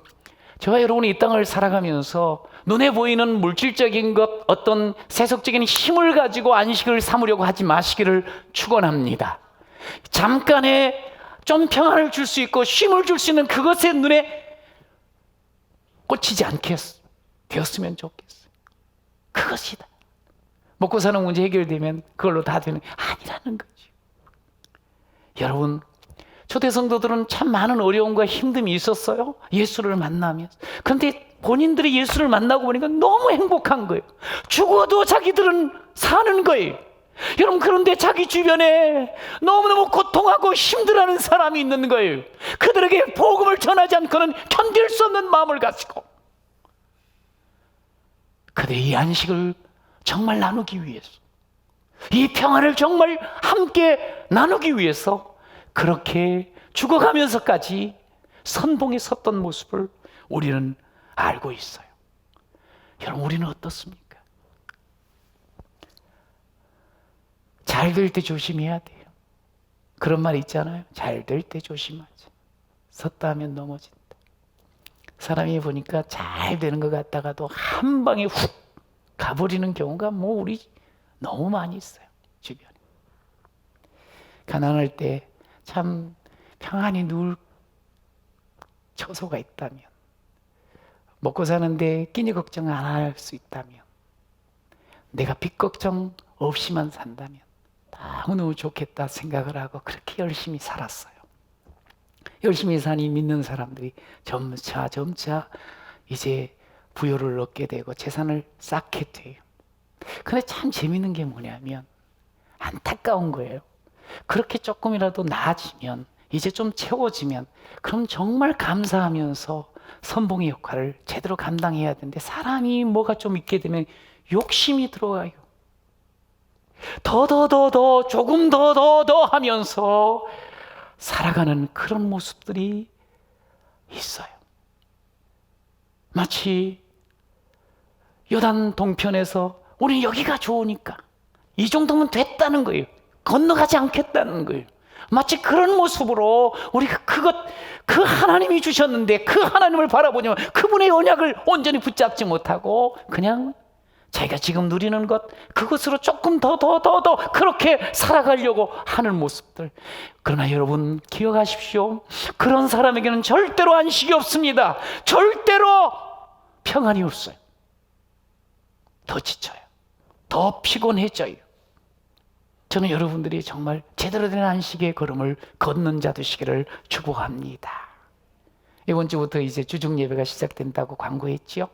저와 여러분이 이 땅을 살아가면서 눈에 보이는 물질적인 것, 어떤 세속적인 힘을 가지고 안식을 삼으려고 하지 마시기를 축원합니다. 잠깐의 좀 평안을 줄 수 있고 쉼을 줄 수 있는 그것에 눈에 꽂히지 않게 되었으면 좋겠어요. 그것이다. 먹고 사는 문제 해결되면 그걸로 다 되는 아니라는 거죠. 여러분, 초대 성도들은 참 많은 어려움과 힘듦이 있었어요. 예수를 만나면서. 그런데 본인들이 예수를 만나고 보니까 너무 행복한 거예요. 죽어도 자기들은 사는 거예요. 여러분, 그런데 자기 주변에 너무너무 고통하고 힘들어하는 사람이 있는 거예요. 그들에게 복음을 전하지 않고는 견딜 수 없는 마음을 가지고 그들의 이 안식을 정말 나누기 위해서, 이 평안을 정말 함께 나누기 위해서 그렇게 죽어가면서까지 선봉에 섰던 모습을 우리는 알고 있어요. 여러분, 우리는 어떻습니까? 잘 될 때 조심해야 돼요. 그런 말 있잖아요. 잘 될 때 조심하지. 섰다 하면 넘어진다. 사람이 보니까 잘 되는 것 같다가도 한 방에 훅 가버리는 경우가 우리 너무 많이 있어요. 주변에. 가난할 때 참 평안히 누울 처소가 있다면, 먹고 사는데 끼니 걱정 안 할 수 있다면, 내가 빚 걱정 없이만 산다면 너무너무 좋겠다 생각을 하고 그렇게 열심히 살았어요. 열심히 사니 믿는 사람들이 점차 이제 부여를 얻게 되고 재산을 쌓게 돼요. 근데 참 재밌는 게 뭐냐면 안타까운 거예요. 그렇게 조금이라도 나아지면, 이제 좀 채워지면, 그럼 정말 감사하면서 선봉의 역할을 제대로 감당해야 되는데, 사람이 뭐가 좀 있게 되면 욕심이 들어와요. 더 조금 더 하면서 살아가는 그런 모습들이 있어요. 마치 요단 동편에서 우리는 여기가 좋으니까 이 정도면 됐다는 거예요. 건너가지 않겠다는 거예요. 마치 그런 모습으로 우리가 그 하나님이 주셨는데 그 하나님을 바라보냐면 그분의 언약을 온전히 붙잡지 못하고 그냥 자기가 지금 누리는 것, 그것으로 조금 더 그렇게 살아가려고 하는 모습들. 그러나 여러분 기억하십시오. 그런 사람에게는 절대로 안식이 없습니다. 절대로 평안이 없어요. 더 지쳐요. 더 피곤해져요. 저는 여러분들이 정말 제대로 된 안식의 걸음을 걷는 자 되시기를 축복합니다. 이번 주부터 이제 주중 예배가 시작된다고 광고했지요.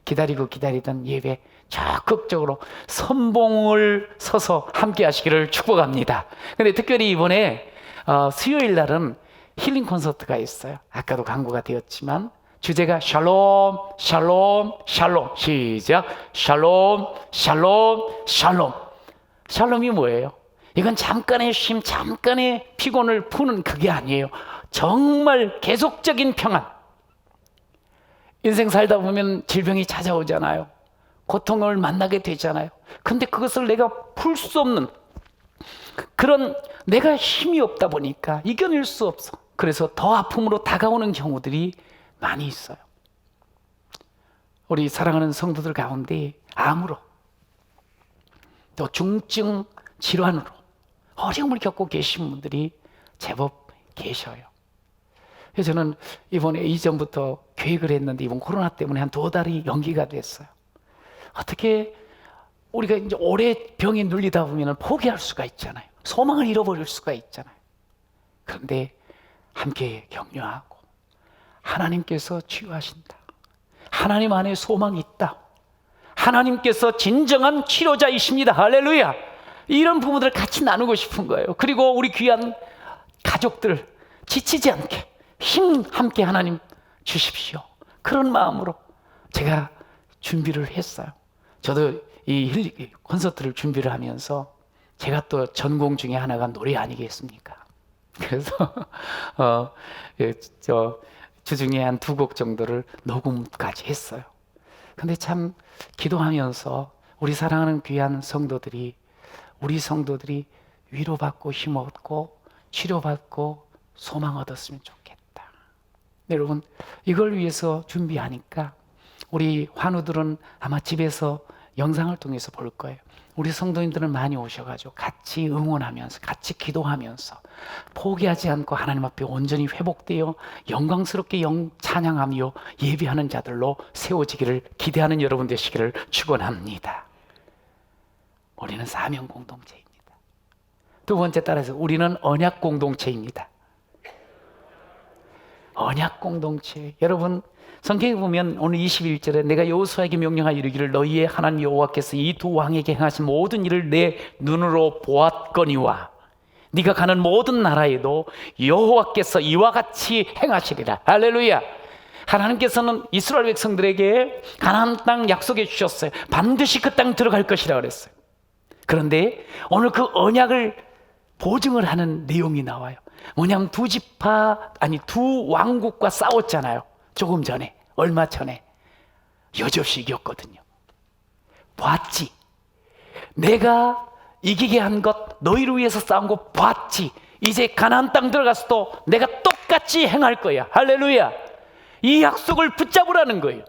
기다리던 예배 적극적으로 선봉을 서서 함께 하시기를 축복합니다. 근데 특별히 이번에 수요일 날은 힐링 콘서트가 있어요. 아까도 광고가 되었지만 주제가 샬롬 샬롬 샬롬. 시작. 샬롬 샬롬 샬롬. 샬롬이 뭐예요? 이건 잠깐의 쉼, 잠깐의 피곤을 푸는 그게 아니에요. 정말 계속적인 평안. 인생 살다 보면 질병이 찾아오잖아요. 고통을 만나게 되잖아요. 근데 그것을 내가 풀 수 없는 그런, 내가 힘이 없다 보니까 이겨낼 수 없어. 그래서 더 아픔으로 다가오는 경우들이 많이 있어요. 우리 사랑하는 성도들 가운데 암으로, 또 중증 질환으로 어려움을 겪고 계신 분들이 제법 계셔요. 그래서 저는 이전부터 계획을 했는데 이번 코로나 때문에 한 2달이 연기가 됐어요. 어떻게 우리가 이제 오래 병에 눌리다 보면 포기할 수가 있잖아요. 소망을 잃어버릴 수가 있잖아요. 그런데 함께 격려하고 하나님께서 치유하신다. 하나님 안에 소망이 있다. 하나님께서 진정한 치료자이십니다. 할렐루야. 이런 부분들을 같이 나누고 싶은 거예요. 그리고 우리 귀한 가족들 지치지 않게 힘 함께 하나님 주십시오. 그런 마음으로 제가 준비를 했어요. 저도 이 콘서트를 준비를 하면서 제가 또 전공 중에 하나가 노래 아니겠습니까? 그래서 주중에 한 2곡 정도를 녹음까지 했어요. 근데 참 기도하면서 우리 사랑하는 귀한 성도들이, 우리 성도들이 위로받고 힘 얻고 치료받고 소망 얻었으면 좋겠다. 여러분 이걸 위해서 준비하니까 우리 환우들은 아마 집에서 영상을 통해서 볼 거예요. 우리 성도님들은 많이 오셔가지고 같이 응원하면서 같이 기도하면서 포기하지 않고 하나님 앞에 온전히 회복되어 영광스럽게 찬양하며 예배하는 자들로 세워지기를 기대하는 여러분 되시기를 축원합니다. 우리는 사명 공동체입니다. 두 번째 따라서 우리는 언약 공동체입니다. 언약 공동체. 여러분 성경에 보면 오늘 21절에 내가 여호수아에게 명령하여 이르기를 너희의 하나님 여호와께서 이 두 왕에게 행하신 모든 일을 내 눈으로 보았거니와 네가 가는 모든 나라에도 여호와께서 이와 같이 행하시리라. 할렐루야. 하나님께서는 이스라엘 백성들에게 가나안 땅 약속해 주셨어요. 반드시 그 땅 들어갈 것이라 그랬어요. 그런데 오늘 그 언약을 보증을 하는 내용이 나와요. 뭐냐면 두 왕국과 싸웠잖아요. 조금 전에, 얼마 전에 여지없이 이겼거든요. 봤지. 내가 이기게 한 것, 너희를 위해서 싸운 거 봤지. 이제 가나안 땅 들어가서도 내가 똑같이 행할 거야. 할렐루야. 이 약속을 붙잡으라는 거예요.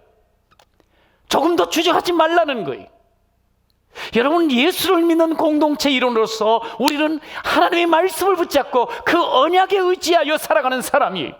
조금 더 주저하지 말라는 거예요. 여러분 예수를 믿는 공동체 일원으로서 우리는 하나님의 말씀을 붙잡고 그 언약에 의지하여 살아가는 사람이에요.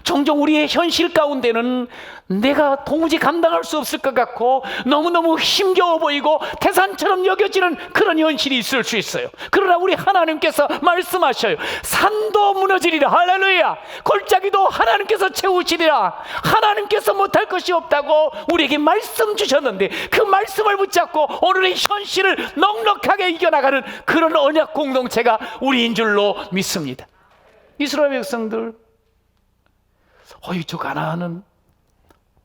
종종 우리의 현실 가운데는 내가 도무지 감당할 수 없을 것 같고 너무너무 힘겨워 보이고 태산처럼 여겨지는 그런 현실이 있을 수 있어요. 그러나 우리 하나님께서 말씀하셔요. 산도 무너지리라. 할렐루야. 골짜기도 하나님께서 채우시리라. 하나님께서 못할 것이 없다고 우리에게 말씀 주셨는데 그 말씀을 붙잡고 오늘의 현실을 넉넉하게 이겨나가는 그런 언약 공동체가 우리인 줄로 믿습니다. 이스라엘 백성들 어이 저 가나안은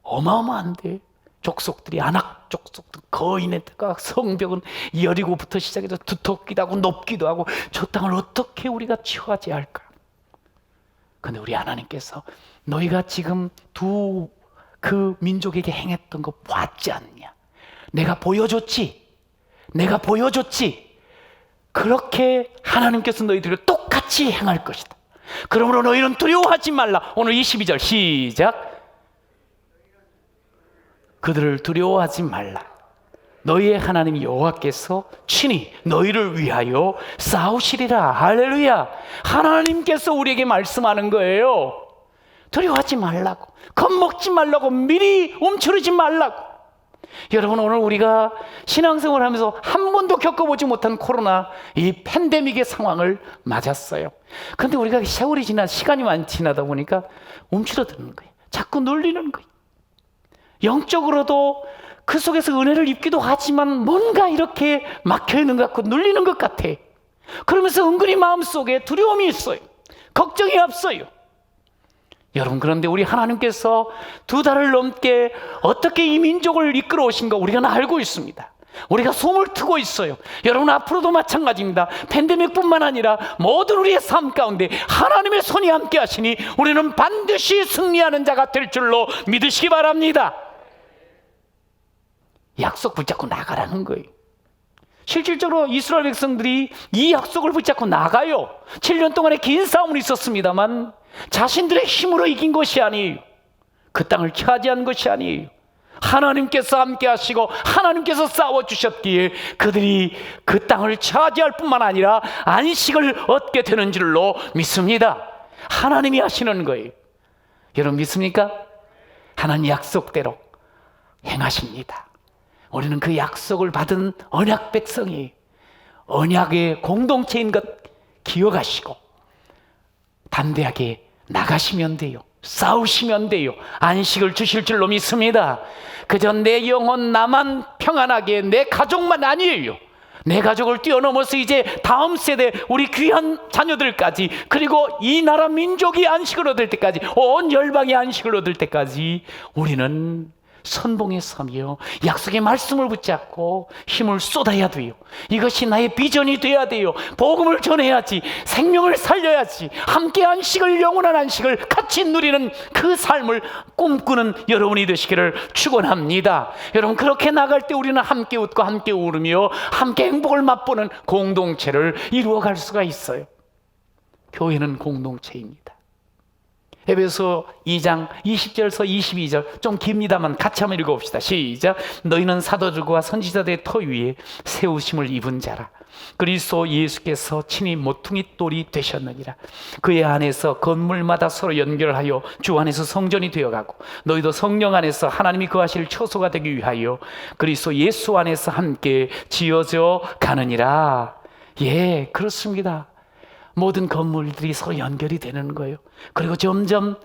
어마어마한데 족속들이 아낙 족속들 거인에다가 성벽은 여리고부터 시작해서 두텁기도 하고 높기도 하고 저 땅을 어떻게 우리가 취하지 할까? 근데 우리 하나님께서 너희가 지금 두 그 민족에게 행했던 거 봤지 않냐? 내가 보여줬지. 그렇게 하나님께서 너희들을 똑같이 행할 것이다. 그러므로 너희는 두려워하지 말라. 오늘 22절 시작. 그들을 두려워하지 말라. 너희의 하나님 여호와께서 친히 너희를 위하여 싸우시리라. 할렐루야. 하나님께서 우리에게 말씀하는 거예요. 두려워하지 말라고, 겁먹지 말라고, 미리 움츠르지 말라고. 여러분, 오늘 우리가 신앙생활을 하면서 한 번도 겪어보지 못한 코로나 이 팬데믹의 상황을 맞았어요. 그런데 우리가 세월이 시간이 많이 지나다 보니까 움츠러드는 거예요. 자꾸 눌리는 거예요. 영적으로도 그 속에서 은혜를 입기도 하지만 뭔가 이렇게 막혀있는 것 같고 눌리는 것 같아. 그러면서 은근히 마음속에 두려움이 있어요. 걱정이 앞서요. 여러분, 그런데 우리 하나님께서 2달을 넘게 어떻게 이 민족을 이끌어 오신가 우리가 알고 있습니다. 우리가 숨을 트고 있어요. 여러분, 앞으로도 마찬가지입니다. 팬데믹뿐만 아니라 모든 우리의 삶 가운데 하나님의 손이 함께 하시니 우리는 반드시 승리하는 자가 될 줄로 믿으시기 바랍니다. 약속 붙잡고 나가라는 거예요. 실질적으로 이스라엘 백성들이 이 약속을 붙잡고 나가요. 7년 동안의 긴 싸움은 있었습니다만 자신들의 힘으로 이긴 것이 아니에요. 그 땅을 차지한 것이 아니에요. 하나님께서 함께 하시고 하나님께서 싸워주셨기에 그들이 그 땅을 차지할 뿐만 아니라 안식을 얻게 되는 줄로 믿습니다. 하나님이 하시는 거예요. 여러분 믿습니까? 하나님 약속대로 행하십니다. 우리는 그 약속을 받은 언약 백성이 언약의 공동체인 것 기억하시고 담대하게 나가시면 돼요. 싸우시면 돼요. 안식을 주실 줄로 믿습니다. 그저 내 영혼 나만 평안하게, 내 가족만 아니에요. 내 가족을 뛰어넘어서 이제 다음 세대 우리 귀한 자녀들까지, 그리고 이 나라 민족이 안식을 얻을 때까지, 온 열방이 안식을 얻을 때까지 우리는 선봉에 서며 약속의 말씀을 붙잡고 힘을 쏟아야 돼요. 이것이 나의 비전이 돼야 돼요. 복음을 전해야지, 생명을 살려야지, 함께 안식을, 영원한 안식을 같이 누리는 그 삶을 꿈꾸는 여러분이 되시기를 축원합니다. 여러분, 그렇게 나갈 때 우리는 함께 웃고 함께 울으며 함께 행복을 맛보는 공동체를 이루어갈 수가 있어요. 교회는 공동체입니다. 에베소 2장 20절에서 22절 좀 깁니다만 같이 한번 읽어봅시다. 시작. 너희는 사도들과 선지자들의 터 위에 세우심을 입은 자라. 그리스도 예수께서 친히 모퉁이 돌이 되셨느니라. 그의 안에서 건물마다 서로 연결하여 주 안에서 성전이 되어가고 너희도 성령 안에서 하나님이 거하실 처소가 되기 위하여 그리스도 예수 안에서 함께 지어져 가느니라. 예, 그렇습니다. 모든 건물들이 서로 연결이 되는 거예요. 그리고 점점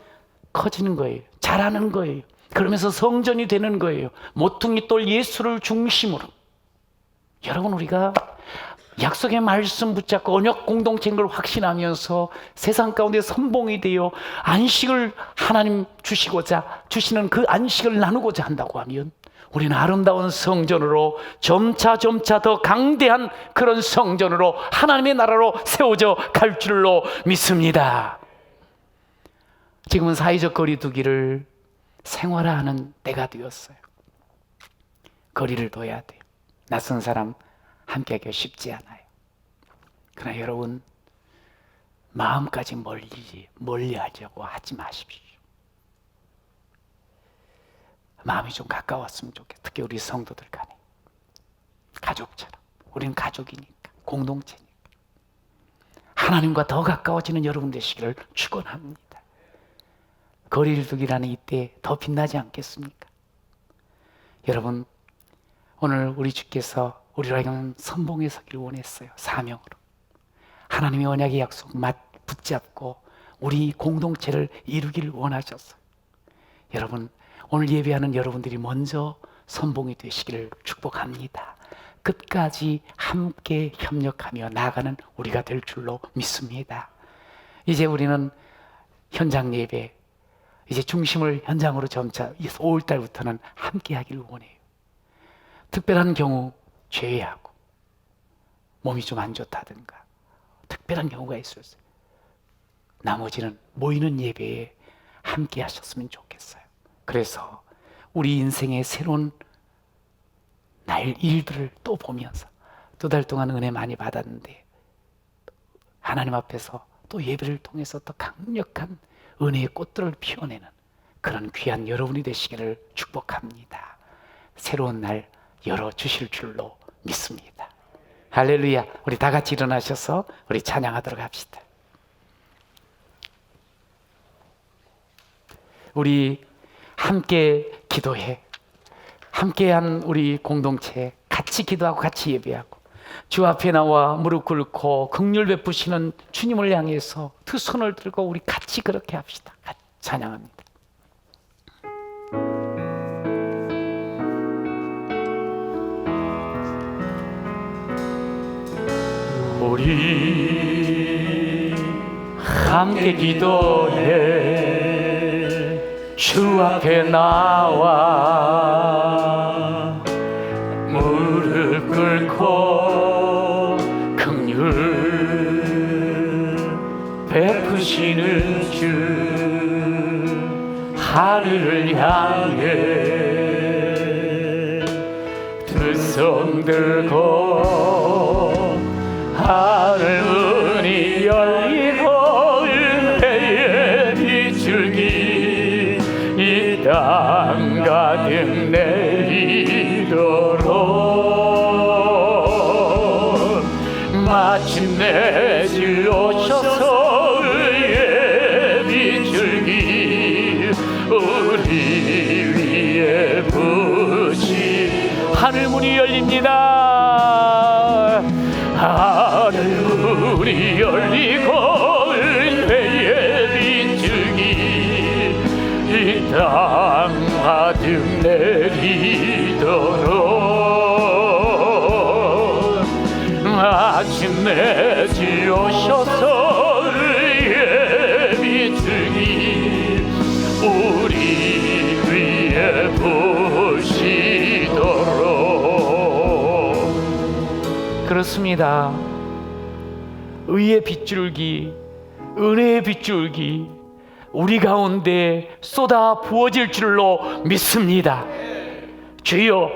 커지는 거예요. 자라는 거예요. 그러면서 성전이 되는 거예요. 모퉁이돌 예수를 중심으로. 여러분, 우리가 약속의 말씀 붙잡고 언약 공동체인 걸 확신하면서 세상 가운데 선봉이 되어 안식을 하나님 주시는 그 안식을 나누고자 한다고 하면 우리는 아름다운 성전으로 점차 더 강대한 그런 성전으로 하나님의 나라로 세워져 갈 줄로 믿습니다. 지금은 사회적 거리두기를 생활화하는 때가 되었어요. 거리를 둬야 돼요. 낯선 사람 함께하기가 쉽지 않아요. 그러나 여러분, 마음까지 멀리 하려고 하지 마십시오. 마음이 좀 가까웠으면 좋겠어요. 특히 우리 성도들 간에 가족처럼. 우리는 가족이니까, 공동체니까 하나님과 더 가까워지는 여러분 되시기를 축원합니다. 거리를 두기라는 이때 더 빛나지 않겠습니까? 여러분, 오늘 우리 주께서 우리로 하여금 선봉에 서기를 원했어요. 사명으로. 하나님의 언약의 약속 붙잡고 우리 공동체를 이루기를 원하셨어요. 여러분, 오늘 예배하는 여러분들이 먼저 선봉이 되시기를 축복합니다. 끝까지 함께 협력하며 나아가는 우리가 될 줄로 믿습니다. 이제 우리는 현장 예배, 이제 중심을 현장으로 점차 5월달부터는 함께 하기를 원해요. 특별한 경우 제외하고 몸이 좀 안 좋다든가 특별한 경우가 있었어요. 나머지는 모이는 예배에 함께 하셨으면 좋겠어요. 그래서 우리 인생의 새로운 일들을 또 보면서 2달 동안 은혜 많이 받았는데 하나님 앞에서 또 예배를 통해서 더 강력한 은혜의 꽃들을 피워내는 그런 귀한 여러분이 되시기를 축복합니다. 새로운 날 열어주실 줄로 믿습니다. 할렐루야. 우리 다 같이 일어나셔서 우리 찬양하도록 합시다. 우리 함께 기도해. 함께한 우리 공동체 같이 기도하고 같이 예배하고 주 앞에 나와 무릎 꿇고 긍휼 베푸시는 주님을 향해서 두 손을 들고 우리 같이 그렇게 합시다. 같이 찬양합니다. 우리 함께 기도해. 주 앞에 나와 무릎 꿇고 긍휼 베푸시는 주 하늘을 향해 두 손 들고 하늘 문이 열리고 은혜의 빛줄기 이 땅 가득 내리도록 마침내 주 오셔서 의의 빛줄기 우리 위에 부시 하늘 문이 열립니다. 하늘 문이 열리고 은혜의 빛줄기 이 땅 가득 내리도록 마침내 주 오셔서 의의 빛줄기 우리 위에 부시도록. 그렇습니다. 의의 빗줄기, 은혜의 빗줄기 우리 가운데 쏟아 부어질 줄로 믿습니다. 주여,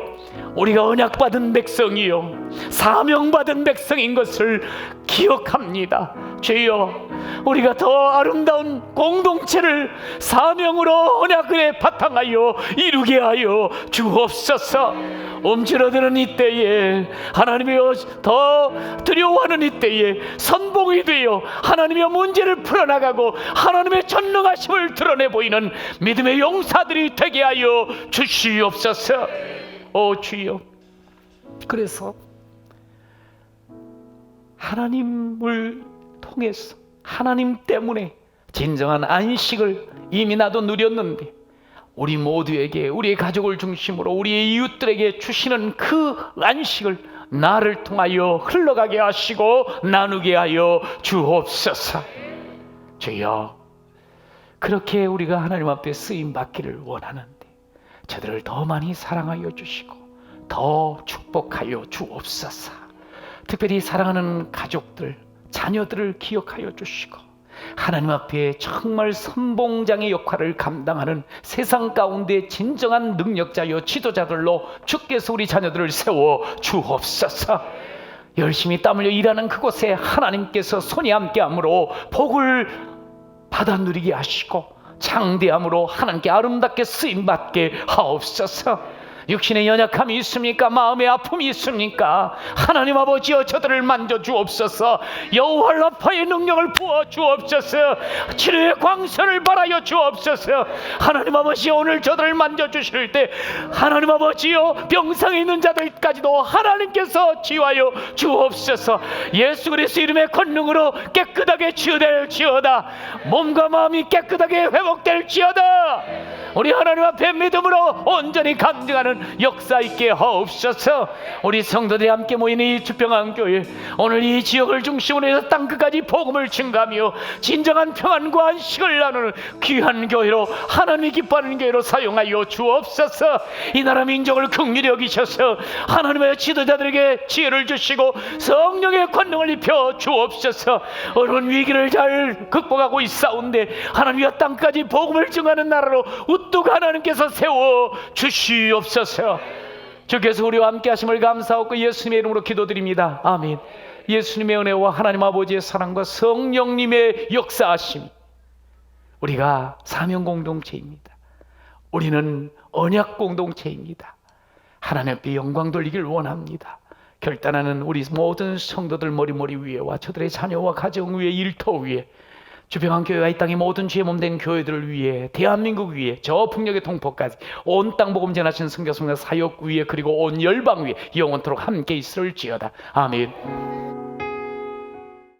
우리가 언약받은 백성이요 사명받은 백성인 것을 기억합니다. 주여, 우리가 더 아름다운 공동체를 사명으로 언약에 바탕하여 이루게 하여 주옵소서. 움츠러드는 이때에 하나님이여 더 두려워하는 이때에 선봉이 되어 하나님의 문제를 풀어나가고 하나님의 전능하심을 드러내 보이는 믿음의 용사들이 되게 하여 주시옵소서. 오 주여, 그래서 하나님을 통해서 하나님 때문에 진정한 안식을 이미 나도 누렸는데 우리 모두에게 우리의 가족을 중심으로 우리의 이웃들에게 주시는 그 안식을 나를 통하여 흘러가게 하시고 나누게 하여 주옵소서. 주여, 그렇게 우리가 하나님 앞에 쓰임 받기를 원하는데 저들을 더 많이 사랑하여 주시고 더 축복하여 주옵소서. 특별히 사랑하는 가족들, 자녀들을 기억하여 주시고 하나님 앞에 정말 선봉장의 역할을 감당하는 세상 가운데 진정한 능력자여 지도자들로 주께서 우리 자녀들을 세워 주옵소서. 열심히 땀 흘려 일하는 그곳에 하나님께서 손이 함께함으로 복을 받아 누리게 하시고 장대함으로 하나님께 아름답게 쓰임받게 하옵소서. 육신의 연약함이 있습니까? 마음의 아픔이 있습니까? 하나님 아버지여 저들을 만져주옵소서. 여호와 라파의 능력을 부어주옵소서. 치료의 광선을 발하여 주옵소서. 하나님 아버지여 오늘 저들을 만져주실 때 하나님 아버지여 병상에 있는 자들까지도 하나님께서 치유하여 주옵소서. 예수 그리스도 이름의 권능으로 깨끗하게 치유될지어다. 몸과 마음이 깨끗하게 회복될지어다. 우리 하나님 앞에 믿음으로 온전히 감정하는 역사 있게 하옵소서. 우리 성도들이 함께 모인 이 주평안교회, 오늘 이 지역을 중심으로 해서 땅끝까지 복음을 증가하며 진정한 평안과 안식을 나누는 귀한 교회로, 하나님이 기뻐하는 교회로 사용하여 주옵소서. 이 나라 민족을 긍휼히 여기셔서 하나님의 지도자들에게 지혜를 주시고 성령의 권능을 입혀 주옵소서. 어려운 위기를 잘 극복하고 있사온데 하나님이여 땅까지 복음을 증하는 나라로 우뚝 하나님께서 세워 주시옵소서. 주께서 우리와 함께 하심을 감사하고 예수님의 이름으로 기도드립니다. 아멘. 예수님의 은혜와 하나님 아버지의 사랑과 성령님의 역사하심, 우리가 사명 공동체입니다. 우리는 언약 공동체입니다. 하나님 앞에 영광 돌리길 원합니다. 결단하는 우리 모든 성도들 머리 위에와 저들의 자녀와 가정 위에, 일터 위에, 주평안교회와 이 땅의 모든 죄 몸된 교회들을 위해, 대한민국 위에, 저 풍력의 동포까지 온 땅 복음 전하신 선교사님의 사역 위에, 그리고 온 열방 위에 영원토록 함께 있을지어다. 아멘.